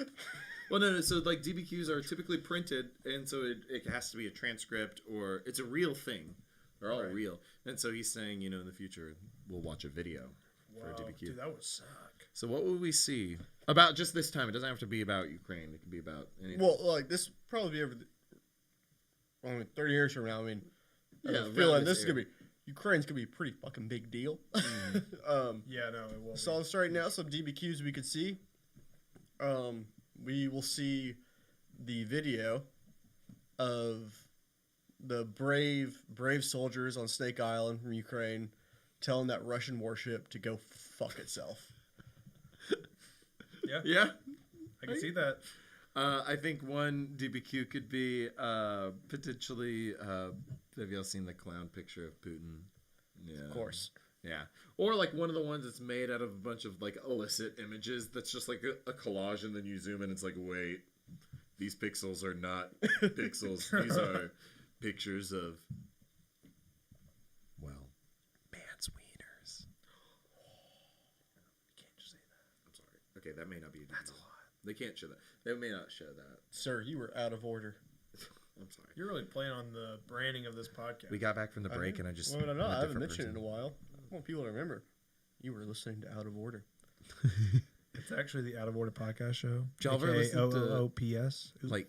A: Well, no. So, like, DBQs are typically printed, and so it has to be a transcript or it's a real thing. They're all
C: Right.
A: real. And so he's saying, in the future, we'll watch a video for a
B: Wow,
A: DBQ.
B: dude, that would suck.
A: So what would we see about just this time? It doesn't have to be about Ukraine. It could be about anything.
C: Well, like, this will probably be over 30 years from now. I
A: Yeah,
C: feel
A: around
C: like this is
A: era.
C: going to be, Ukraine's going to be a pretty fucking big deal.
B: Yeah, no, it will.
C: So let's start right now. Some DBQs we could see. We will see the video of the brave soldiers on Snake Island from Ukraine telling that Russian warship to go fuck itself.
B: Yeah,
A: yeah.
B: I can see that.
A: I think one DBQ could be potentially. Have y'all seen the clown picture of Putin? Yeah,
C: Of course.
A: Yeah, or like one of the ones that's made out of a bunch of like illicit images. That's just like a collage, and then you zoom in. It's like, wait, these pixels are not pixels. These are pictures of, well, man's wieners.
B: You can't just say that.
A: I'm sorry. Okay, that may not be. That's a lot. They can't show that. They may not show that.
C: Sir, you were out of order.
A: I'm sorry.
B: You're really playing on the branding of this podcast.
A: We got back from the break, and I just.
C: Well, no,
A: I'm a
C: I haven't
A: different
C: mentioned it in
A: person.
C: a while. I want people to remember. You were listening to Out of Order.
B: It's actually the Out of Order podcast show.
A: Did y'all ever listen to-
B: OOOPS?
A: Like,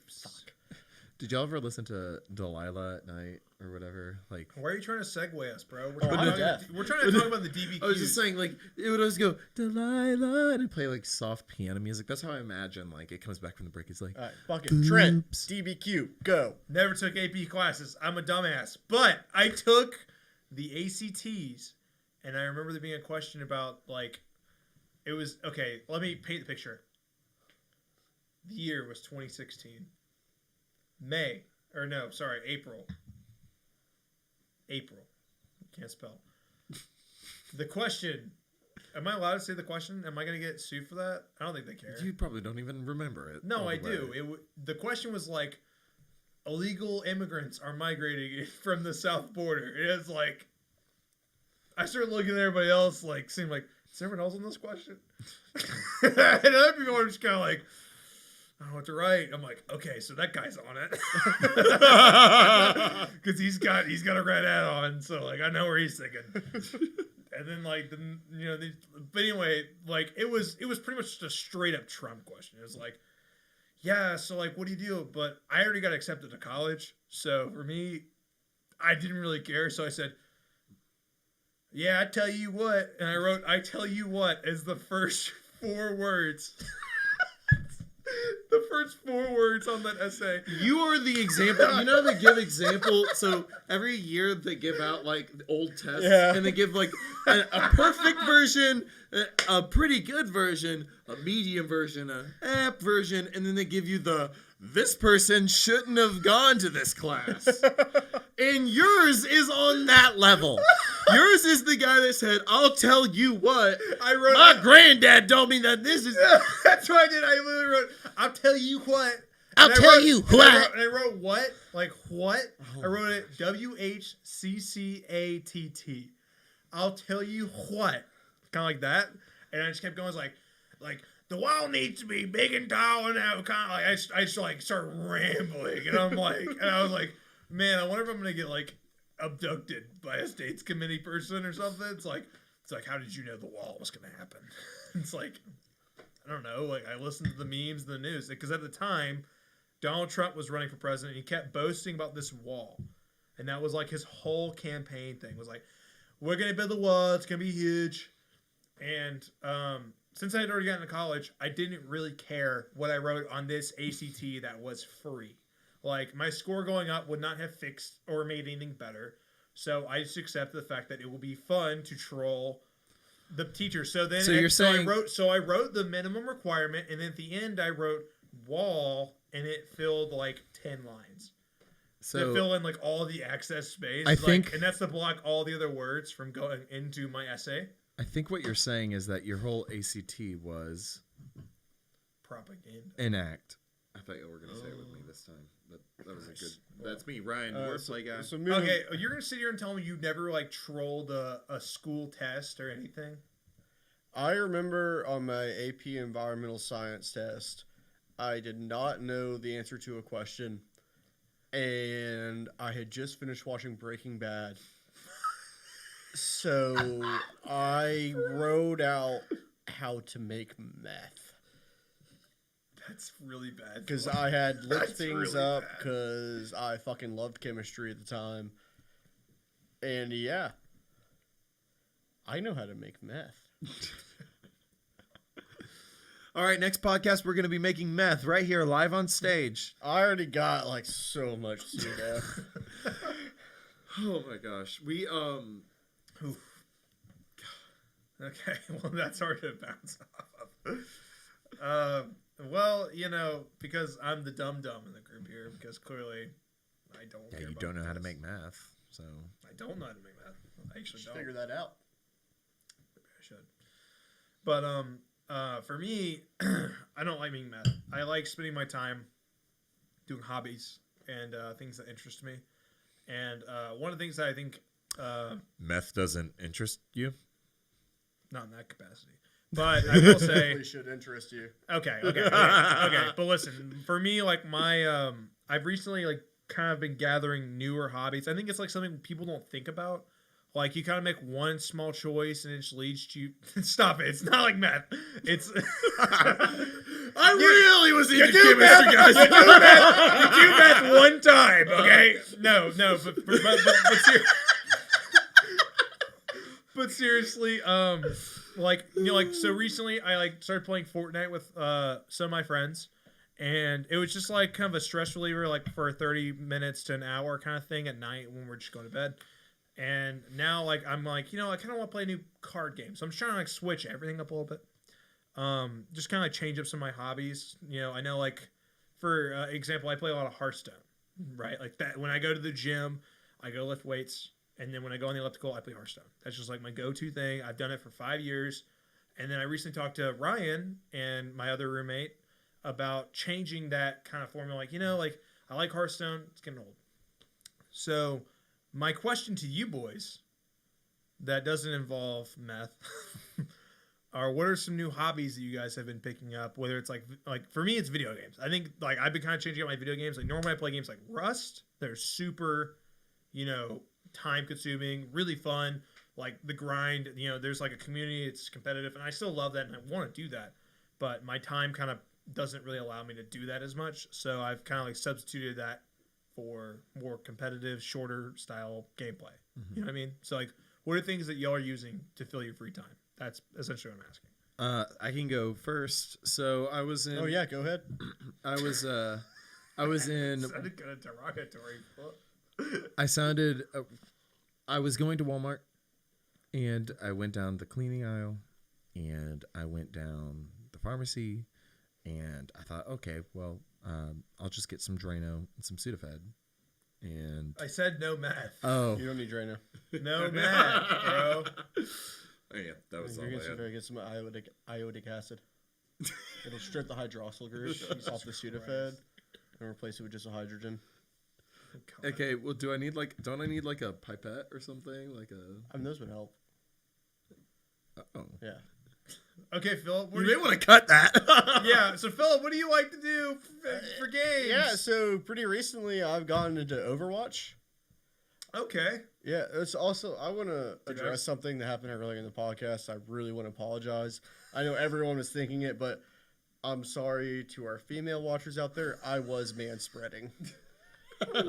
A: did y'all ever listen to Delilah at night or whatever? Like,
B: Why are you trying to segue us, bro?
C: I'm deaf.
B: We're trying to talk about the DBQs.
A: I was just saying, like, it would always go Delilah and it'd play like soft piano music. That's how I imagine. Like, it comes back from the break. It's like,
C: All right, fuck it. Trent,
A: Oops.
C: DBQ, go.
B: Never took AP classes. I'm a dumbass. But I took the ACTs, and I remember there being a question about, like, it was, okay, let me paint the picture. The year was 2016. April. Can't spell. The question, am I allowed to say the question? Am I going to get sued for that? I don't think they care.
A: you probably don't even remember it.
B: No,
A: all
B: I
A: the
B: do.
A: way.
B: The question was like, illegal immigrants are migrating from the south border. It is like, I started looking at everybody else, like, seemed like, is everyone else on this question? And other people are just kind of like, I don't know what to write. I'm like, okay, so that guy's on it. Because he's got a red hat on, so, like, I know where he's thinking. And then, like, but anyway, like, it was pretty much just a straight up Trump question. It was like, yeah, so like, what do you do? But I already got accepted to college. So for me, I didn't really care. So I said, yeah, I tell you what. And I wrote, I tell you what as the first 4 words. The first 4 words on that essay.
A: You are the example. You know they give example. So every year they give out like old tests, and they give like a perfect version, a pretty good version, a medium version, a app version, and then they give you this person shouldn't have gone to this class. And yours is on that level. Yours is the guy that said, I'll tell you what. My granddad told me that this is...
B: That's what I did. I literally wrote, I'll tell you what.
D: I'll tell you what.
B: And I wrote what? Like what? I wrote it WHCCATT. I'll tell you what. Kind of like that. And I just kept going. Like the wall needs to be big and tall and kind of like I just like start rambling. And I'm like, and I was like, man, I wonder if I'm gonna get like abducted by a states committee person or something. It's like how did you know the wall was gonna happen? It's like, I don't know. Like I listened to the memes, the news, because at the time, Donald Trump was running for president. And he kept boasting about this wall, and that was like his whole campaign thing. Was like, we're gonna build the wall. It's gonna be huge. And since I had already gotten to college, I didn't really care what I wrote on this ACT that was free. Like, my score going up would not have fixed or made anything better. So I just accepted the fact that it will be fun to troll the teacher. So then I wrote the minimum requirement, and then at the end I wrote wall, and it filled like 10 lines. So fill in like all the excess space. And that's to block all the other words from going into my essay.
A: I think what you're saying is that your whole ACT was
B: propaganda.
A: Enact. I thought you were going to say it with me this time. That was a good. That's me, Ryan, wordplay guy.
B: Okay, you're going to sit here and tell me you never like trolled a school test or anything?
C: I remember on my AP environmental science test, I did not know the answer to a question, and I had just finished watching Breaking Bad. So I wrote out how to make meth.
B: That's really bad.
C: Because I had looked things up because I fucking loved chemistry at the time. And yeah, I know how to make meth.
A: All right, next podcast, we're going to be making meth right here live on stage.
C: I already got like so much pseudo.
A: Oh my gosh.
B: Oof. Okay, well, that's hard to bounce off of. Well, because I'm the dumb in the group here, because clearly I don't.
A: Yeah, you don't know how to make math, so.
B: I don't know how to make math. I actually don't.
C: Figure that out.
B: Maybe I should. But for me, I don't like making math. I like spending my time doing hobbies and things that interest me. And one of the things that I think
A: meth doesn't interest you?
B: Not in that capacity. But I will say
C: it should interest you.
B: Okay. But listen, for me, like I've recently like kind of been gathering newer hobbies. I think it's like something people don't think about. Like you kind of make one small choice and it just leads to you. Stop it! It's not like math. It's.
A: I really was into chemistry, guys.
B: You do math one time, okay? No, but seriously, so recently I started playing Fortnite with some of my friends, and it was just like kind of a stress reliever, like for 30 minutes to an hour kind of thing at night when we're just going to bed. And now I'm like, I kind of want to play a new card game, so I'm just trying to like switch everything up a little bit. Just kind of like change up some of my hobbies. I know like for example, I play a lot of Hearthstone, right? Like that when I go to the gym, I go lift weights. And then when I go on the elliptical, I play Hearthstone. That's just like my go-to thing. I've done it for 5 years. And then I recently talked to Ryan and my other roommate about changing that kind of formula. Like, I like Hearthstone. It's getting old. So my question to you boys that doesn't involve meth are what are some new hobbies that you guys have been picking up? Whether it's like for me, it's video games. I think like I've been kind of changing up my video games. Like normally I play games like Rust. They're super, time consuming, really fun, like the grind, there's like a community, it's competitive, and I still love that and I want to do that, but my time kind of doesn't really allow me to do that as much. So I've kind of like substituted that for more competitive, shorter style gameplay.
A: Mm-hmm.
B: You know what I mean? So like, what are things that y'all are using to fill your free time? That's essentially what I'm asking.
A: I can go first. So I was in.
C: Oh yeah, go ahead.
A: I was in.
B: Sounded kind of derogatory.
A: I was going to Walmart, and I went down the cleaning aisle, and I went down the pharmacy, and I thought, okay, well, I'll just get some Drano and some Sudafed. And
B: I said no math.
A: oh,
C: You don't need Drano.
B: No math, bro.
A: Oh, yeah, that was all I
C: You're
A: had.
C: going to get some iodic acid. It'll strip the hydroxyl group off the Sudafed and replace it with just a hydrogen.
A: Okay, well, don't I need like a pipette or something? Like a.
C: I mean, those would help.
A: Oh.
C: Yeah.
B: Okay, Philip.
A: You may want to cut that.
B: Yeah, so Philip, what do you like to do for games?
C: Yeah, so pretty recently I've gotten into Overwatch.
B: Okay.
C: Yeah, it's also, I want to
B: Did I-
C: address something that happened earlier in the podcast. I really want to apologize. I know everyone was thinking it, but I'm sorry to our female watchers out there. I was manspreading.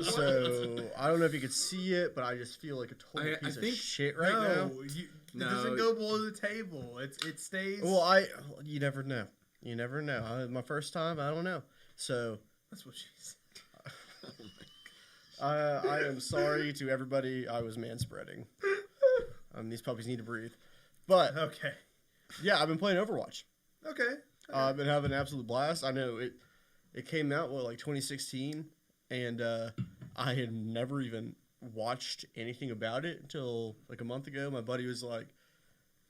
C: So I don't know if you could see it, but I just feel like a total piece of shit right now.
B: It doesn't go below the table. It stays.
C: Well, you never know. You never know. My first time, I don't know. So
B: That's what she said.
C: I am sorry to everybody. I was manspreading. These puppies need to breathe. But
B: Okay.
C: yeah, I've been playing Overwatch.
B: Okay.
C: I've been having an absolute blast. I know it came out like 2016, and I had never even watched anything about it until like a month ago. My buddy was like,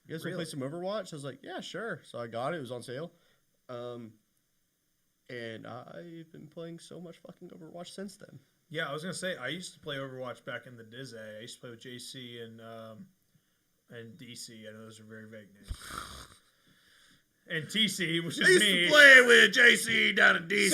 C: "You guys want to play some Overwatch?" I was like, "Yeah, sure." So I got it. It was on sale. And I've been playing so much fucking Overwatch since then.
B: Yeah, I was gonna say I used to play Overwatch back in the Diz A. I used to play with JC and DC. I know those are very vague names. And TC, which is me.
D: play with JC down in DC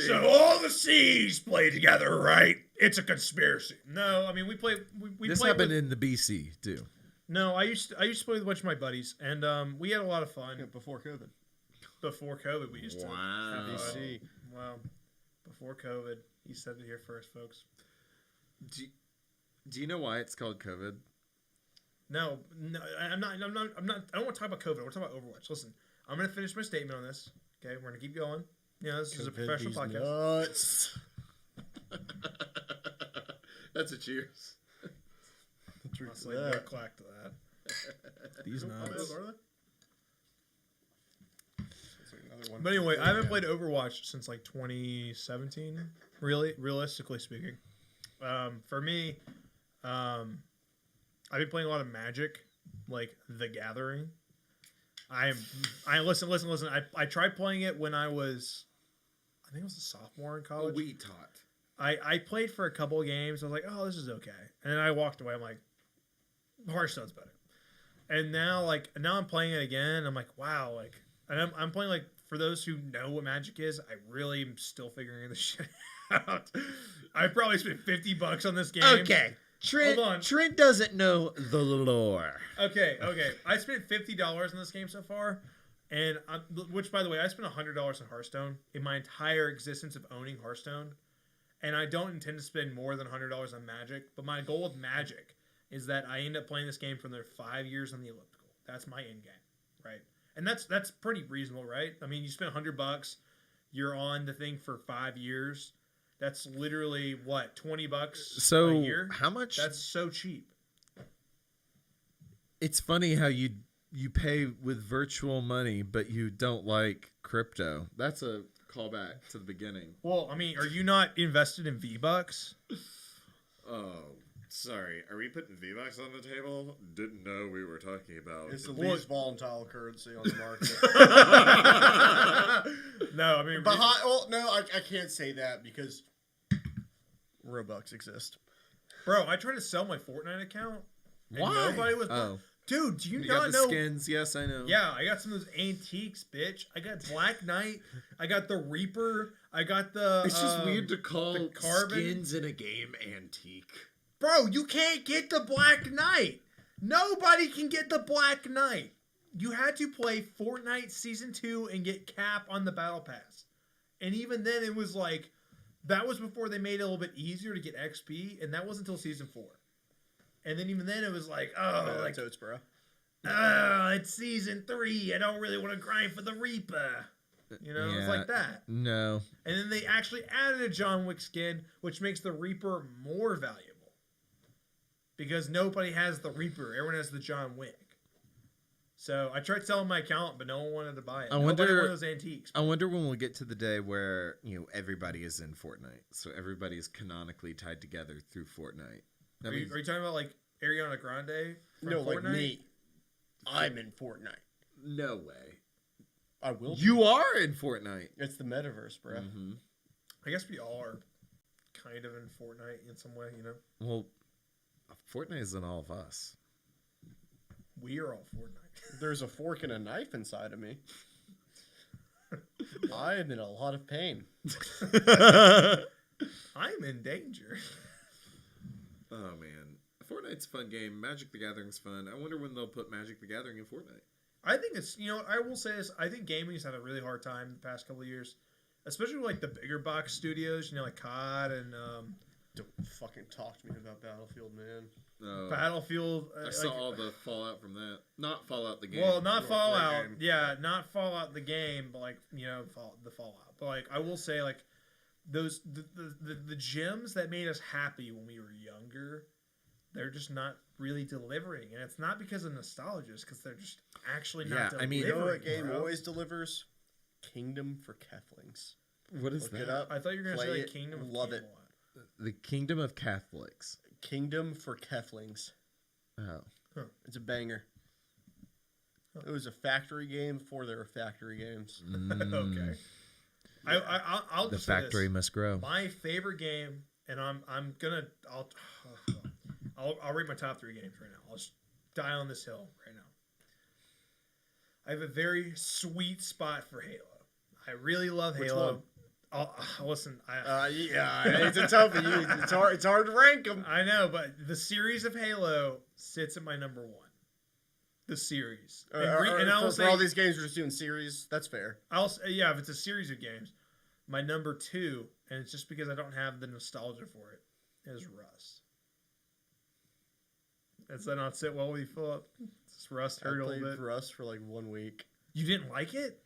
B: So all the C's play together, right? It's a conspiracy. No, I mean we play. We
A: This
B: played
A: happened
B: with,
A: in the BC too.
B: No, I used to play with a bunch of my buddies, and we had a lot of fun.
C: Yeah, before COVID.
B: Before COVID, we used to.
D: Wow.
B: have fun.
C: BC.
B: Wow. Before COVID, he said it here first, folks.
A: Do you know why it's called COVID?
B: No, I'm not. I don't want to talk about COVID. I want to talk about Overwatch. Listen, I'm going to finish my statement on this. Okay, we're going to keep going. You know, this is a professional podcast.
C: Nuts.
A: That's a cheers.
B: Let's like no clack to that.
A: These nuts.
B: But anyway, I haven't played Overwatch since like 2017. Really, realistically speaking, for me, I've been playing a lot of Magic, like The Gathering. I listen. I tried playing it when I think it was a sophomore in college.
A: We taught.
B: I played for a couple of games. I was like, oh, this is okay. And then I walked away. I'm like, Hearthstone's better. And now I'm playing it again. I'm like, wow. And I'm playing, for those who know what Magic is, I really am still figuring this shit out. I probably spent $50 on this game.
D: Okay.
B: Hold on.
D: Trent doesn't know the lore.
B: Okay. I spent $50 on this game so far. And which, by the way, I spent $100 on Hearthstone in my entire existence of owning Hearthstone. And I don't intend to spend more than $100 on Magic. But my goal with Magic is that I end up playing this game for another 5 years on the elliptical. That's my end game, right? And that's pretty reasonable, right? I mean, you spend $100, you're on the thing for 5 years. That's literally what, $20 a year?
A: How much?
B: That's so cheap.
A: It's funny how you pay with virtual money, but you don't like crypto. That's a callback to the beginning.
B: Well, I mean, are you not invested in V-Bucks?
D: Oh, sorry. Are we putting V-Bucks on the table? Didn't know we were talking about.
C: It's the least volatile currency on the market.
B: No, I mean,
C: I can't say that because Robux exist.
B: bro, I tried to sell my Fortnite account. And
A: Why?
B: nobody was.
A: Oh.
B: Dude, do you
A: You
B: not
A: got the
B: know?
A: skins? Yes, I know.
B: Yeah, I got some of those antiques, bitch. I got Black Knight. I got the Reaper. I got the.
D: It's just weird to call
B: the Carbon.
D: skins in a game antique.
B: Bro, you can't get the Black Knight. Nobody can get the Black Knight. you had to play Fortnite Season 2 and get Cap on the Battle Pass. And even then, it was like, that was before they made it a little bit easier to get XP, and that wasn't until Season 4. And then even then, it was like, like,
C: Totes, bro.
B: it's Season 3. I don't really want to grind for the Reaper. You know, it's like that.
A: No.
B: And then they actually added a John Wick skin, which makes the Reaper more valuable. Because nobody has the Reaper. Everyone has the John Wick. So I tried selling my account, but no one wanted to buy it. Nobody wanted those antiques.
A: I wonder when we'll get to the day where, everybody is in Fortnite. So everybody is canonically tied together through Fortnite.
B: Are you talking about like Ariana Grande from
C: No,
B: Fortnite?
C: like me. I'm in Fortnite.
A: No way.
C: I will.
A: You are in Fortnite.
C: It's the metaverse, bro.
A: Mm-hmm.
B: I guess we all are kind of in Fortnite in some way,
A: Well, Fortnite is in all of us.
B: We are all Fortnite.
C: There's a fork and a knife inside of me. I am in a lot of pain.
B: I'm in danger.
A: Oh, man. Fortnite's a fun game. Magic the Gathering's fun. I wonder when they'll put Magic the Gathering in Fortnite.
B: I think it's, I will say this. I think gaming's had a really hard time the past couple of years. Especially with, like the bigger box studios, like COD and...
C: Don't fucking talk to me about Battlefield, man.
B: Battlefield.
A: I saw all the fallout from that. Not Fallout the game.
B: Well, not Fallout. Yeah, not Fallout the game, but the Fallout. But I will say those the gems that made us happy when we were younger, they're just not really delivering, and it's not because of nostalgia, it's because they're just actually not delivering.
C: You know what game always delivers? Kingdom for Keflings.
A: What is
C: Look
A: that?
C: it up.
B: I thought you were gonna say
C: it,
B: Kingdom.
C: love it.
A: The Kingdom of Catholics.
C: Kingdom for Keflings.
A: Oh.
B: Huh.
C: It's a banger. It was a factory game before there were factory games.
B: Okay. I'll
A: The
B: just say
A: factory
B: this.
A: must grow.
B: My favorite game, and I'm gonna I'll rate my top 3 games right now. I'll just die on this hill right now. I have a very sweet spot for Halo. I really love Halo.
C: One?
B: Listen.
C: Yeah, it's a toughie. It's hard to rank them.
B: I know, but the series of Halo sits at my number 1. The series,
C: For all these games, we're just doing series. That's fair.
B: If it's a series of games, my number 2, and it's just because I don't have the nostalgia for it, is Rust. Does that not sit well with you, Philip? Does Rust hurt a little bit?
C: Rust for like 1 week.
B: You didn't like it?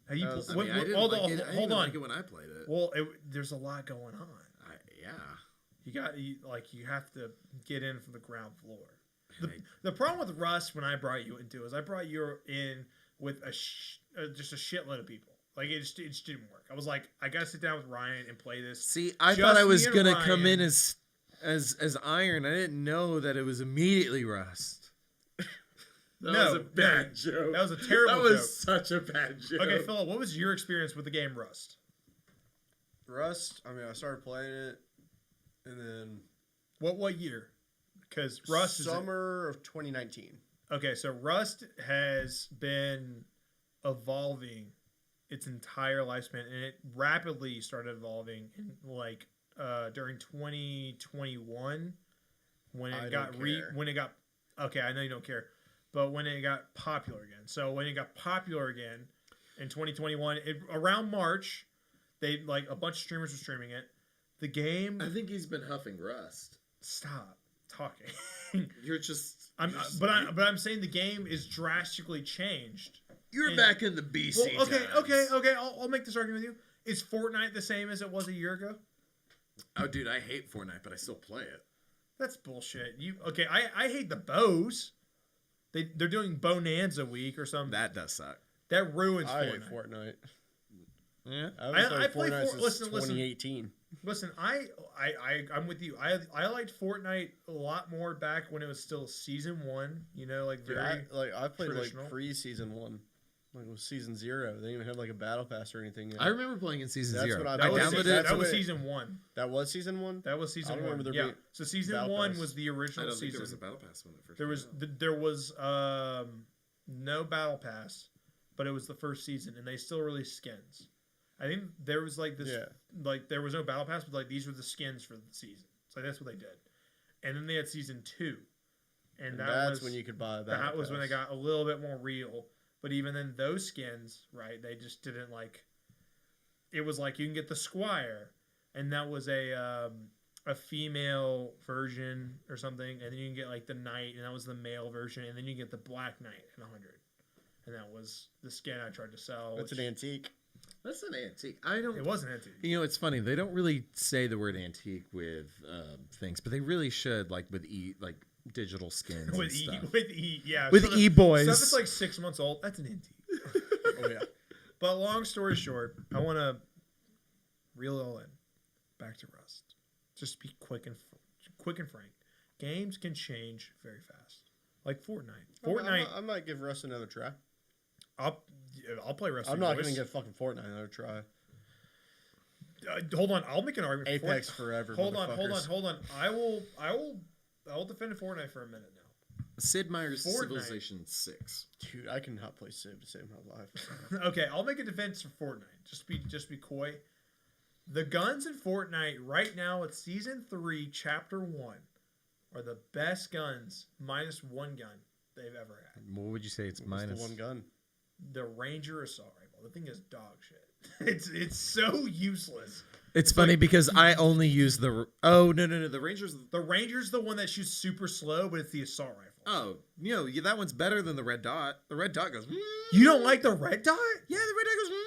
B: Have you?
A: I didn't
B: hold
A: like it. I
B: on.
A: didn't like it when I played it.
B: Well, there's a lot going on.
A: Yeah.
B: You have to get in from the ground floor. The problem with Rust when I brought you into is I brought you in with just a shitload of people. Like it just didn't work. I was like, I gotta sit down with Ryan and play this.
A: See, I thought I was gonna come in as Iron. I didn't know that it was immediately Rust. That was a bad joke.
B: That was a terrible joke.
A: That was such a bad joke.
B: Okay, Philip, what was your experience with the game Rust?
C: Rust, I started playing it, and then...
B: What year? Because Rust
C: Summer of 2019.
B: Okay, so Rust has been evolving its entire lifespan, and it rapidly started evolving in during 2021 when it got okay, I know you don't care, but when it got popular again. So when it got popular again in 2021, around March, they a bunch of streamers were streaming it. The game.
A: I think he's been huffing Rust.
B: Stop talking.
A: You're just.
B: But I'm saying the game is drastically changed.
A: You're back in the BC.
B: Well,
A: times.
B: Okay. I'll make this argument with you. Is Fortnite the same as it was a year ago?
A: Oh, dude, I hate Fortnite, but I still play it.
B: That's bullshit. I hate the bows. They're doing Bonanza week or something.
A: That does suck.
B: That ruins
C: I
B: Fortnite.
C: hate Fortnite.
A: Yeah,
C: I played Fortnite since 2018.
B: Listen, I'm with you. I liked Fortnite a lot more back when it was still season 1.
C: I played
B: traditional.
C: pre-season 1. It was season 0. They didn't even have a battle pass or anything yet.
A: I remember playing in season 0.
C: What
B: That
C: downloaded
B: was season 1.
C: That was season 1?
B: That was season 1.
C: remember there being
B: so season
C: battle
B: 1
C: pass.
B: was the original season.
A: There was a battle pass when it first
B: There was no battle pass, but it was the first season, and they still released skins. I think there was there was no battle pass, but these were the skins for the season. So that's what they did. And then they had season 2, and that's
C: when you could buy a battle
B: That was when it got a little bit more real. But even then, those skins, right? They just didn't like. It was like you can get the Squire, and that was a female version or something, and then you can get like the Knight, and that was the male version, and then you can get the Black Knight in 100, and that was the skin I tried to sell.
C: That's an antique.
A: That's an antique. I don't.
B: It was an antique.
A: You know, it's funny. They don't really say the word antique with things, but they really should, like with digital skins
B: with
A: and stuff.
B: yeah,
A: With e-boys.
B: Stuff that's like 6 months old. That's an antique.
C: Oh yeah.
B: But long story short, I want to reel it all in. Back to Rust. Just be quick and frank. Games can change very fast, like Fortnite.
C: I might give Rust another try.
B: I'll play Rust.
C: I'm not going to give fucking Fortnite another try.
B: Hold on, I'll make an argument.
C: Apex forever.
B: Hold on. I will defend Fortnite for a minute now.
A: Sid Meier's
B: Fortnite.
A: Civilization 6.
C: Dude, I cannot play Civ to save my life.
B: Okay, I'll make a defense for Fortnite. Just be coy. The guns in Fortnite right now at Season 3, Chapter 1 are the best guns, minus one gun they've ever had.
A: What would you say it's
C: What's
A: minus?
C: the one gun.
B: The Ranger Assault Rifle. The thing is dog shit. It's so useless.
A: It's funny
B: like-
A: because I only use the... Oh, no. The Rangers...
B: The Ranger's the one that shoots super slow, but it's the assault rifle.
A: Oh, that one's better than the red dot. The red dot goes...
B: You don't like the red dot?
A: Yeah, the red dot goes...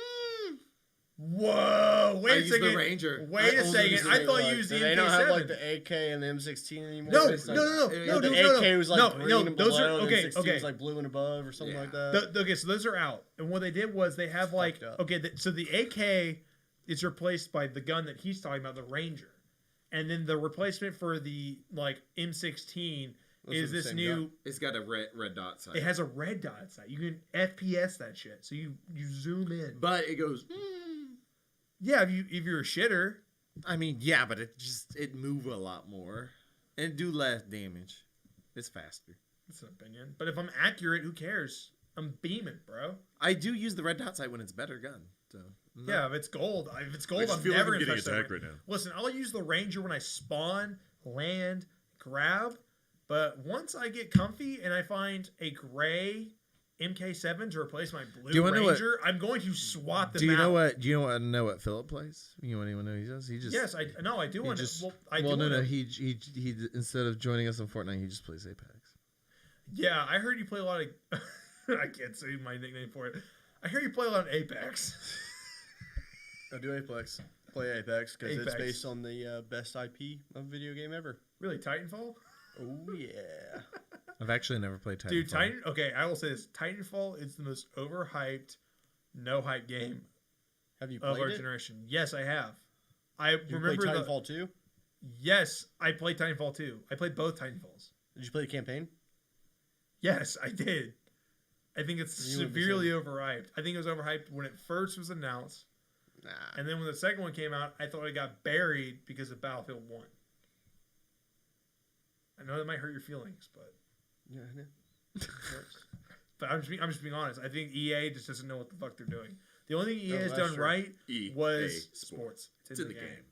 B: Whoa! Wait
A: I
B: a
A: use
B: second.
A: the Ranger.
B: Wait a second. I thought you used the
C: They
B: MK7.
C: don't have like the AK and the M16 anymore.
B: No,
C: It's like-
B: no.
C: The AK was like green and
B: those
C: below,
B: are
C: and
B: okay.
C: the M16
B: Okay.
C: was like blue and above or something like that.
B: Okay, so those are out. And what they did was they have like
C: fucked up.
B: so the AK is replaced by the gun that he's talking about, the Ranger, and then the replacement for the like M16
C: Those are
B: is
C: the
B: this
C: same
B: new.
C: gun.
A: It's got a red dot sight.
B: It has a red dot sight. You can FPS that shit, so you zoom in.
A: But it goes...
B: Yeah, if you're a shitter.
A: I mean, yeah, but it move a lot more. And do less damage. It's faster.
B: That's an opinion. But if I'm accurate, who cares? I'm beaming, bro.
A: I do use the red dot sight when it's a better gun. So
B: Yeah, if it's gold, I'm
A: just
B: never
A: feel like I'm
B: gonna
A: getting
B: touch that
A: attacked
B: ring.
A: right now.
B: Listen, I'll use the Ranger when I spawn, land, grab. But once I get comfy and I find a gray MK7 to replace my blue
A: Do you wanna know
B: Ranger, I'm going to swap them
A: Do you
B: out.
A: know what Philip plays? You want to know what he does? He just
B: Yes, I do want
A: just,
B: to. Well,
A: He instead of joining us on Fortnite, he just plays Apex.
B: Yeah, I heard you play a lot of. I can't say my nickname for it. I hear you play a lot of Apex.
C: I do Apex. Play Apex because it's
B: Apex.
C: based on the best IP of a video game ever.
B: Really, Titanfall?
C: Oh yeah.
A: I've actually never played Titanfall.
B: Dude, Okay, I will say this: Titanfall is the most overhyped, no hype game
C: Have you
B: of
C: played
B: our
C: it?
B: generation. Yes, I have. I
C: You
B: remember
C: played Titanfall 2?
B: Yes, I played Titanfall 2. I played both Titanfalls.
C: Did you play the campaign?
B: Yes, I did. I think it's
C: You wouldn't be
B: severely overhyped. I think it was overhyped when it first was announced,
C: Nah.
B: and then when the second one came out, I thought it got buried because of Battlefield 1. I know that might hurt your feelings, but
C: Yeah, I know.
B: but I'm just being honest. I think EA just doesn't know what the fuck they're doing. The only thing EA has
C: that's
B: done
C: true.
B: right
A: EA
B: was
A: Sports.
B: sports.
A: It's in the game.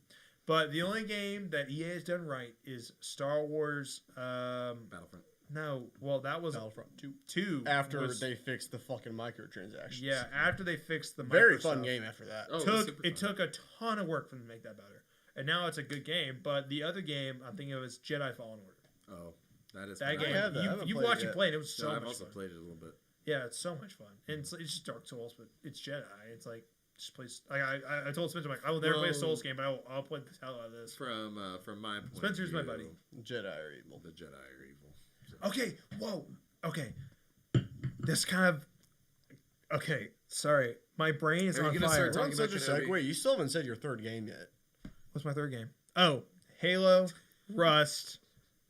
B: But the only game that EA has done right is Star Wars.
A: Battlefront.
B: No, well that was
C: Battlefront 2.
B: 2.
C: After
B: was-
C: they fixed the fucking microtransactions.
B: yeah, after they fixed the
C: Very
B: micro
C: fun
B: stuff.
C: game after that.
A: Oh,
B: It took a ton of work for them to make that better, and now it's a good game. But the other game I'm thinking of is Jedi Fallen Order.
A: Oh, that is
B: That
A: fun.
B: game,
C: have that. I haven't
B: you
C: played it
B: watched it
C: yet.
B: play, and it was so
A: No, I've
B: much
A: also
B: fun.
A: played it a little bit.
B: Yeah, it's so much fun, and it's just Dark Souls, but it's Jedi. It's like just plays. I told Spencer, I'm like, I will never play a
A: Well-
B: Souls game, but I'll play the hell out of this.
A: From my point
B: Spencer's
A: of
B: my
A: view,
B: buddy.
C: Jedi are evil.
A: The Jedi are evil.
B: Okay, whoa, okay. This kind of. Okay, sorry, my brain is
A: Are you
B: on
A: gonna
B: fire.
A: start
C: We're on
A: talking
C: such a
A: about Kenobi?
C: segue. You still haven't said your third game yet.
B: What's my third game? Oh, Halo, Rust.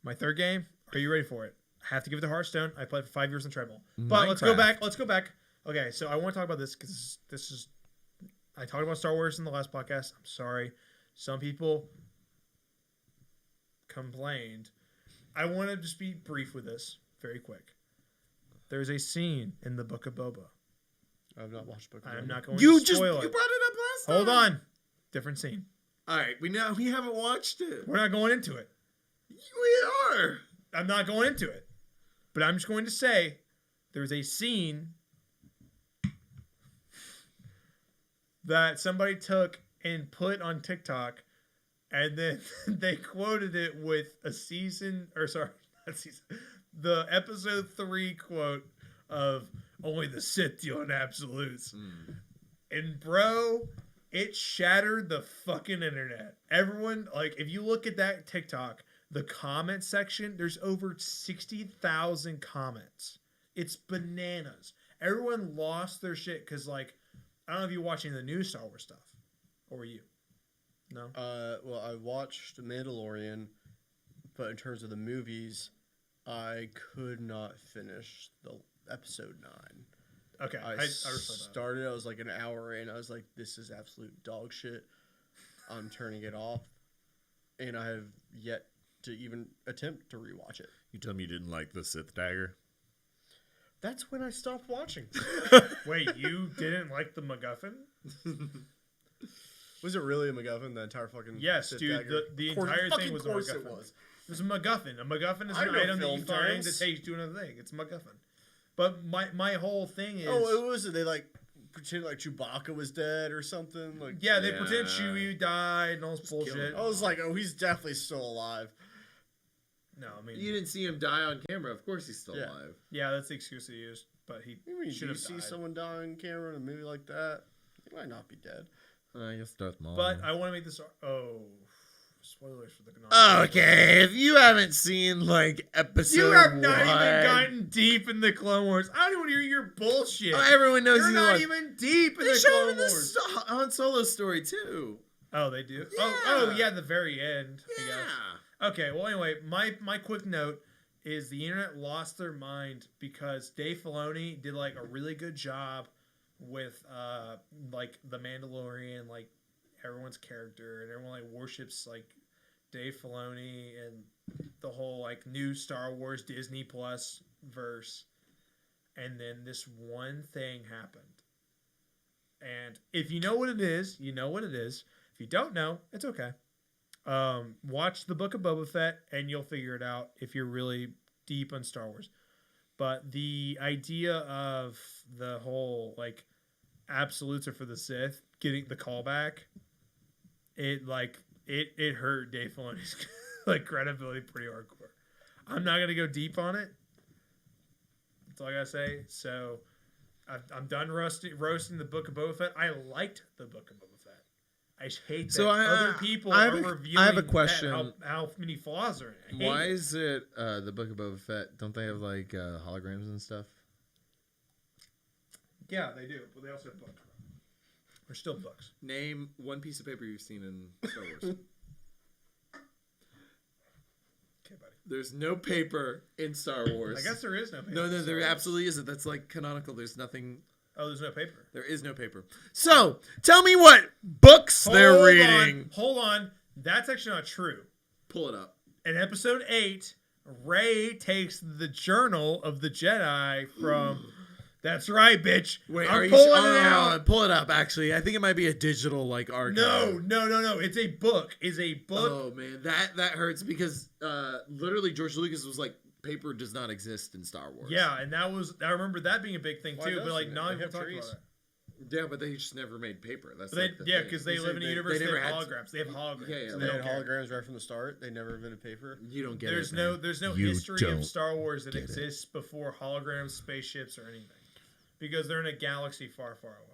B: My third game. Are you ready for it? I have to give it to Hearthstone. I played for 5 years in treadmill. But let's go back. Let's go back. Okay, so I want to talk about this because this is. I talked about Star Wars in the last podcast. I'm sorry. Some people complained. I want to just be brief with this, very quick. There's a scene in the Book of Boba.
C: I've not watched Book of
B: I'm
C: Boba.
B: not going
A: You
B: to
A: just
B: spoil
A: you
B: it.
A: brought it up last time.
B: Hold on. Different scene.
A: All right, we haven't watched it.
B: We're not going into it.
A: We are.
B: I'm not going into it. But I'm just going to say there's a scene that somebody took and put on TikTok, and then they quoted it with a the episode 3 quote of "Only the Sith deal in absolutes," and bro, it shattered the fucking internet. Everyone, like, if you look at that TikTok, the comment section, there's over 60,000 comments. It's bananas. Everyone lost their shit because, like, I don't know if you're watching the new Star Wars stuff. Or were you? No?
C: Well, I watched The Mandalorian, but in terms of the movies, I could not finish the episode 9.
B: Okay,
C: I started, I was like an hour in, I was like, this is absolute dog shit. I'm turning it off. And I have yet to even attempt to rewatch it.
A: You tell me you didn't like the Sith dagger?
C: That's when I stopped watching.
B: Wait, you didn't like the MacGuffin?
C: Was it really a MacGuffin, the entire fucking
B: Yes,
C: Sith
B: dude.
C: dagger?
B: The entire thing was a
C: course
B: MacGuffin.
C: it was.
B: It was a MacGuffin. A MacGuffin is
C: I
B: an
C: know
B: item that you
C: film
B: find
C: terms.
B: that takes you to another thing. It's a MacGuffin. But my whole thing is...
C: Oh, it was, they like pretend like Chewbacca was dead or something. Like,
B: yeah, they pretend Chewie died and all this bullshit.
C: I was like, oh, he's definitely still alive.
B: No, I mean...
A: You didn't see him die on camera. Of course he's still alive.
B: Yeah, that's the excuse they used. But he should have died.
C: See someone die on camera in a movie like that, he might not be dead.
A: I guess Darth Maul.
B: But I want to make this... Oh... Spoilers for the Canonical.
A: Okay, if you haven't seen, like, episode
B: You have not
A: 1...
B: even gotten deep in the Clone Wars. I don't even want to hear your bullshit.
A: Oh, everyone knows
B: You're
A: you
B: not
A: like...
B: even deep in
A: They
B: the
A: show
B: Clone
A: him in the
B: Wars.
A: Han Solo story, too.
B: Oh, they do?
A: Yeah.
B: Oh, yeah, the very end, I guess.
A: Yeah.
B: Okay, well, anyway, my quick note is the internet lost their mind because Dave Filoni did, like, a really good job with, like, The Mandalorian, like, everyone's character, and everyone, like, worships, like, Dave Filoni and the whole, like, new Star Wars Disney Plus verse. And then this one thing happened. And if you know what it is, you know what it is. If you don't know, it's okay. Watch the Book of Boba Fett, and you'll figure it out if you're really deep on Star Wars. But the idea of the whole, like, absolutes are for the Sith, getting the callback, it hurt Dave Filoni's like credibility pretty hardcore. I'm not gonna go deep on it. That's all I gotta say. So I'm done roasting the Book of Boba Fett. I liked the Book of Boba Fett. I just hate that other people are reviewing.
A: I have a question.
B: How many flaws are in it?
A: Why is it the Book of Boba Fett? Don't they have like holograms and stuff?
B: Yeah, they do, but they also have books. They're still books.
A: Name one piece of paper you've seen in Star Wars.
B: Okay, buddy.
A: There's no paper in Star Wars.
B: I guess there is no paper.
A: No, there absolutely isn't. That's like canonical. There's nothing.
B: Oh, there's no paper.
A: There is no paper. So, tell me what books they're reading.
B: Hold on. That's actually not true.
A: Pull it up.
B: In episode 8, Rey takes the journal of the Jedi from... That's right, bitch.
A: Wait,
B: I'm pulling it out.
A: Pull it up, actually. I think it might be a digital, like, archive.
B: No. It's a book. It's a book.
A: Oh, man. That hurts because literally George Lucas was like, paper does not exist in Star Wars.
B: Yeah, and I remember that being a big thing, too. But, like, not even
C: have
B: talking about that.
A: Yeah, but they just never made paper. That's
B: because they live in a universe. They have holograms. They have holograms.
A: Yeah,
C: so they had holograms right from the start. They never invented paper.
A: You don't get
B: there's
A: it.
B: There's no history of Star Wars that exists before holograms, spaceships, or anything, because they're in a galaxy far, far away.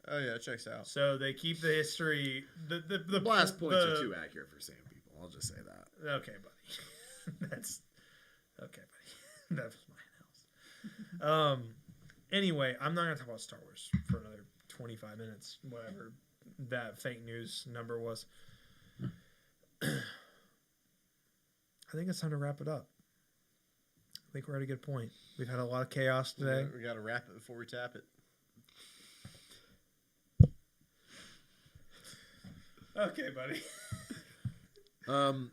C: Oh yeah, it checks out.
B: So they keep the history. The
A: last points are too accurate for sand people. I'll just say that.
B: Okay, buddy. That's okay, buddy. That was my house. Anyway, I'm not gonna talk about Star Wars for another 25 minutes, whatever that fake news number was. I think it's time to wrap it up. I think we're at a good point. We've had a lot of chaos today.
C: We gotta wrap it before we tap it.
B: Okay, buddy.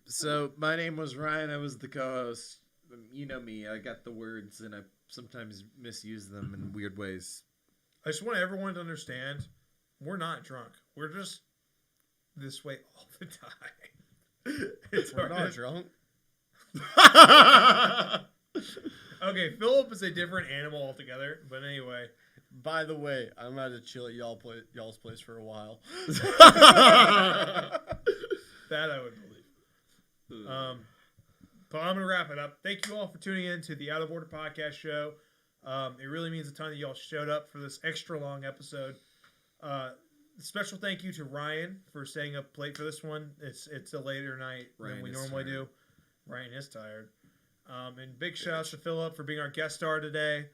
A: So my name was Ryan. I was the co-host. You know me. I got the words, and I sometimes misuse them in weird ways.
B: I just want everyone to understand, we're not drunk. We're just this way all the time.
C: We're not drunk.
B: Okay, Philip is a different animal altogether. But anyway,
C: By the way, I'm going to chill at y'all's place for a while.
B: That I would believe. But I'm going to wrap it up. Thank you all for tuning in to the Out of Order podcast show. It really means a ton that y'all showed up for this extra long episode. Special thank you to Ryan for staying up late for this one. It's a later night than we normally do. Ryan is tired. And big shout out to Philip for being our guest star today.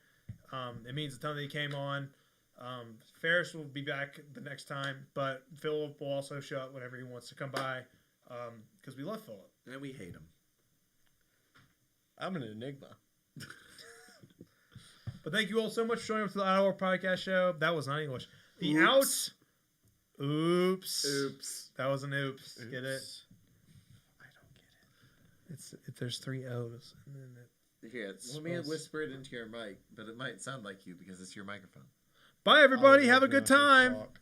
B: It means a ton that he came on. Ferris will be back the next time, but Philip will also show up whenever he wants to come by because we love Philip.
D: And we hate him.
C: I'm an enigma.
B: But thank you all so much for showing up to the Out of Order podcast show. That was not English. The
D: Oops.
B: Oops. That was an oops. Get it?
C: I don't get it.
B: There's 3 O's. And then
D: Here, let me whisper it into your mic, but it might sound like you because it's your microphone.
B: Bye, everybody.
C: Oh,
B: Have a good time.
C: Talk.